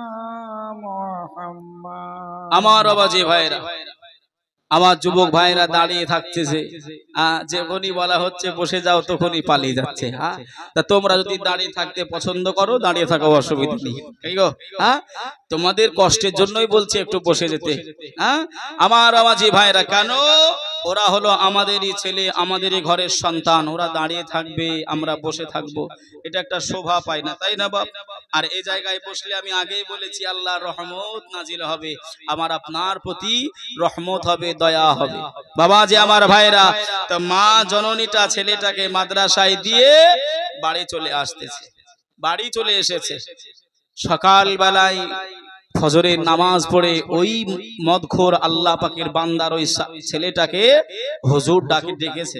मोहम्मद। আমার বাবাজি ভাইরা, আমার যুবক ভাইরা দাঁড়িয়ে থাকতেছে, যখনই বলা হচ্ছে বসে যাও তখনই পালিয়ে যাচ্ছে। তা তোমরা যদি দাঁড়িয়ে থাকতে পছন্দ করো দাঁড়িয়ে থাকো, অসুবিধা নেই। তোমাদের কষ্টের জন্যই বলছি একটু বসে যেতে। আমার আওয়াজি ভাইরা, কেন? ওরা হলো আমাদেরই ছেলে, আমাদেরই ঘরের সন্তান, ওরা দাঁড়িয়ে থাকবে আমরা বসে থাকবো, এটা একটা শোভা পায় না, তাই না বাপ? আর এই জায়গায় বসলে আমি আগেই বলেছি আল্লাহর রহমত নাজিল হবে, আমার আপনার প্রতি রহমত হবে, দয়া হবে। বাবা যে আমার ভাইরা, তো মা জননীটা ছেলেটাকে মাদ্রাসায় দিয়ে বাড়ি চলে আসতেছে, বাড়ি চলে এসেছে। সকাল বেলায় ফজরের নামাজ পড়ে ওই মদখোর আল্লাহ পাকের বান্দার ওই ছেলেটাকে হুজুর ডাকে ডেকেছে,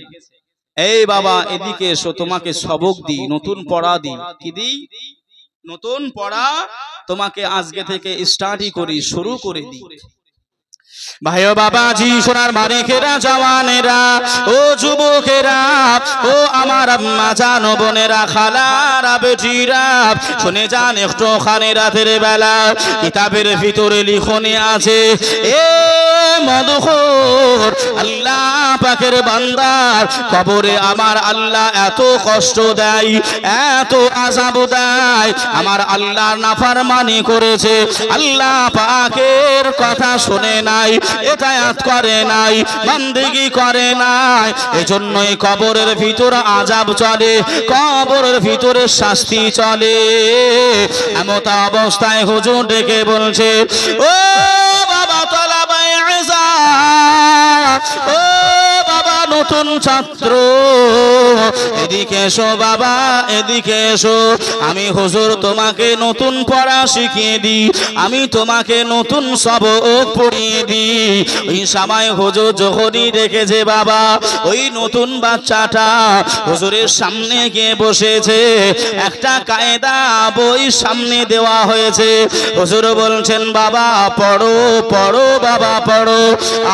এই বাবা এদিকে এসো, তোমাকে সবক দিই, নতুন পড়া দিই। কি দিই? নতুন পড়া তোমাকে আজকে থেকে স্টার্টই করি, শুরু করে দিই। ভাইও বাবাজি, সোনার মানিকেরা, জওয়ানেরা, ও যুবকেরা, ও আমার আম্মা জান, বোনেরা, খালারা, বেটিরা, শুনে যান একটু খানে রাতের বেলা কিতাবের ভিতরে লিখনে আছে, এ মদখোর আল্লাহ পাকের বান্দার কবরে আমার আল্লাহ এত কষ্ট দেয়, এত আযাব দেয়, আমার আল্লাহর নাফরমানি করেছে, আল্লাহ পাকের কথা শুনে নাই, ইতায়াত করে নাই, বান্দেগি করে নাই, এজন্যই কবরের ভিতরে আযাব চলে, কবরের ভিতরে শাস্তি চলে। এমত অবস্থায় হুজুর ডেকে বলছে, ও বাবা তলাবায়ে ইজাত, ও বাবা নতুন ছাত্র, এদিকে এসো বাবা, এদিকে এসো, আমি হুজুর তোমাকে নতুন পড়া শিখিয়ে দিই, আমি তোমাকে নতুন সবক পড়িয়ে দিই। ওই সময় হুজুর যখনই দেখেছে বাবা ওই নতুন বাচ্চাটা হুজুরের সামনে গিয়ে বসেছে, একটা কায়দা বই সামনে দেওয়া হয়েছে, হুজুর বলছেন বাবা পড়ো, পড়ো বাবা পড়ো,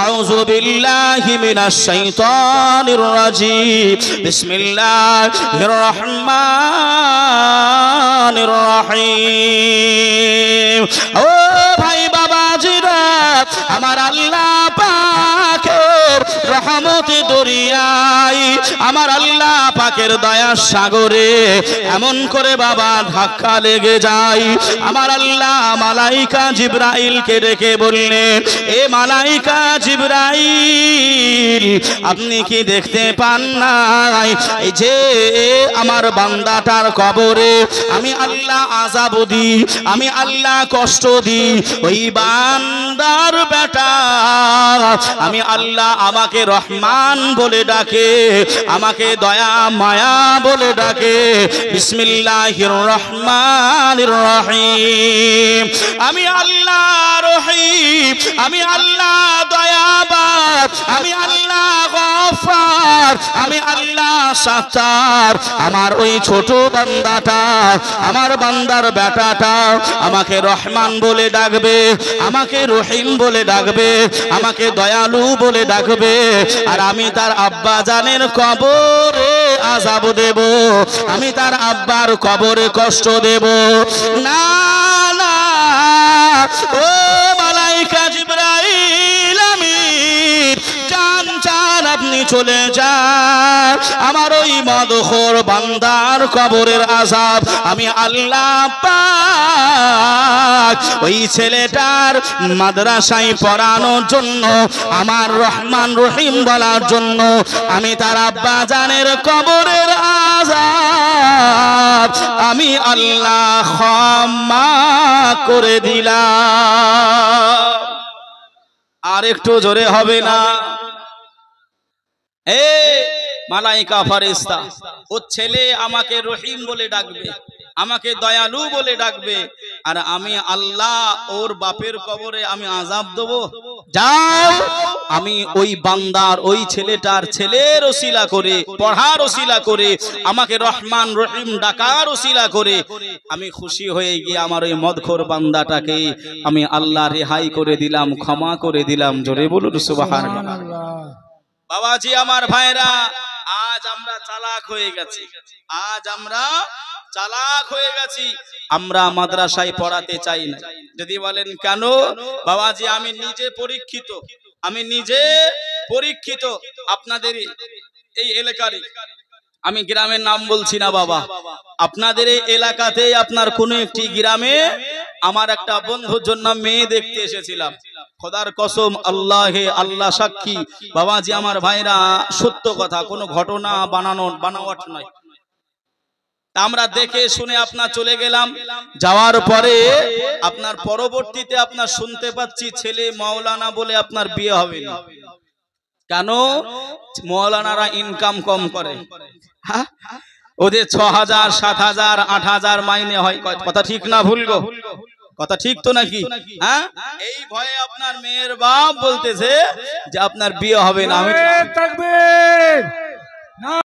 আউযু বিল্লাহি মিনাশ শাইতানির রাজিম, বিসমিল্লাহির রহমানির রহিম। ও ভাই বাবাজিরা, আমার আল্লাহ পাকের রহমতে দরিয়ায়, আমার আল্লাহ পাকের দয়ার সাগরে এমন করে বাবা ধাক্কা লেগে যায়, আমার আল্লাহ মালাইকা জিবরাইলকে ডেকে বললেন, এ মালাইকা জিবরাইল, আপনি কি দেখতে পান নাই এই যে আমার বান্দাটার কবরে আমি আল্লাহ আযাব দিই, আমি আল্লাহ কষ্ট দিই, ওই বান্দার বেটা আমি আল্লাহ আমাকে রহমান বলে ডাকে, আমাকে দয়া মায়া বলে ডাকে, বিসমিল্লাহির রহমানির রহিম, আমি আল্লাহ রহিম, আমি আল্লাহ দয়াবান, আমি আল্লাহ গফফার, আমি আল্লাহ সাত্তার, আমার ওই ছোট বান্দাটা, আমার বান্দার বেটাটা আমাকে রহমান বলে ডাকবে, আমাকে রহিম বলে ডাকবে, আমাকে দয়ালু বলে ডাকবে, আর আমি তার আব্বা জানের কবরে আযাব দেব, আমি তার আব্বার কবরে কষ্ট দেব না। না ও মালাইকা জিবরাইল আমিন, জান জান আপনি চলে যান, আমার ওই মদখোর বান্দার কবরের আযাব আমি আল্লাহ পাক ওই ছেলেটার মাদ্রাসায় পড়ানোর জন্য, আমার রহমান রহিম বলার জন্য আমি তার আব্বা জানের কবরের আযাব আমি আল্লাহ ক্ষমা করে দিলাম। আর একটু জোরে হবে না? এ মালাইকা ফেরেশতা, ও ছেলে আমাকে রহিম বলে ডাকবে, আমাকে দয়ালু বলে ডাকবে, আর আমি আল্লাহ ওর বাপের কবরে আমি আযাব দেব। যাও, আমি ওই বান্দার ওই ছেলেটার ছেলের ওসিলা করে, পড়ার ওসিলা করে, আমাকে রহমান রহিম ডাকার ওসিলা করে আমি খুশি হয়ে গিয়ে আমার ওই মদখোর বান্দাটাকে আমি আল্লাহ রেহাই করে দিলাম, ক্ষমা করে দিলাম। জোরে বলুন সুবহানাল্লাহ। বাবাজি আমার ভাইরা, আজ আমরা চালাক হয়ে গেছি, আজ আমরা চালাক হয়ে গেছি, আমরা মাদ্রাসায় পড়াতে চাই না। যদি বলেন কেন? বাবাজি আমি নিজে পরীক্ষিত, আমি নিজে পরীক্ষিত আপনাদের এই এলাকারই, আমি গ্রামের নাম বলছি না বাবা, আপনাদের এই এলাকাতেই আপনার কোন একটি গ্রামে আমার একটা বন্ধুর জন্য মেয়ে দেখতে এসেছিলাম। খোদার কসম, আল্লাহ সাক্ষী বাবাজি, আমার ভাইরা, সত্য কথা, কোনো ঘটনা বানাওয়াট নয়। আমরা দেখে শুনে আপনার চলে গেলাম। যাওয়ার পরে আপনার পরবর্তীতে আপনার শুনতে পাচ্ছি ছেলে মাওলানা বলে আপনার বিয়ে হবে না। কেন? মাওলানারা ইনকাম কম করে, হ্যাঁ, ওদের 6,000 7,000 8,000 মাইনে হয়। কথা ঠিক না ভুল গো? কথা ঠিক তো নাকি? হ্যাঁ, এই ভয়ে আপনার মেয়ের বাপ বলতেছে যে আপনার বিয়ে হবে না। আমি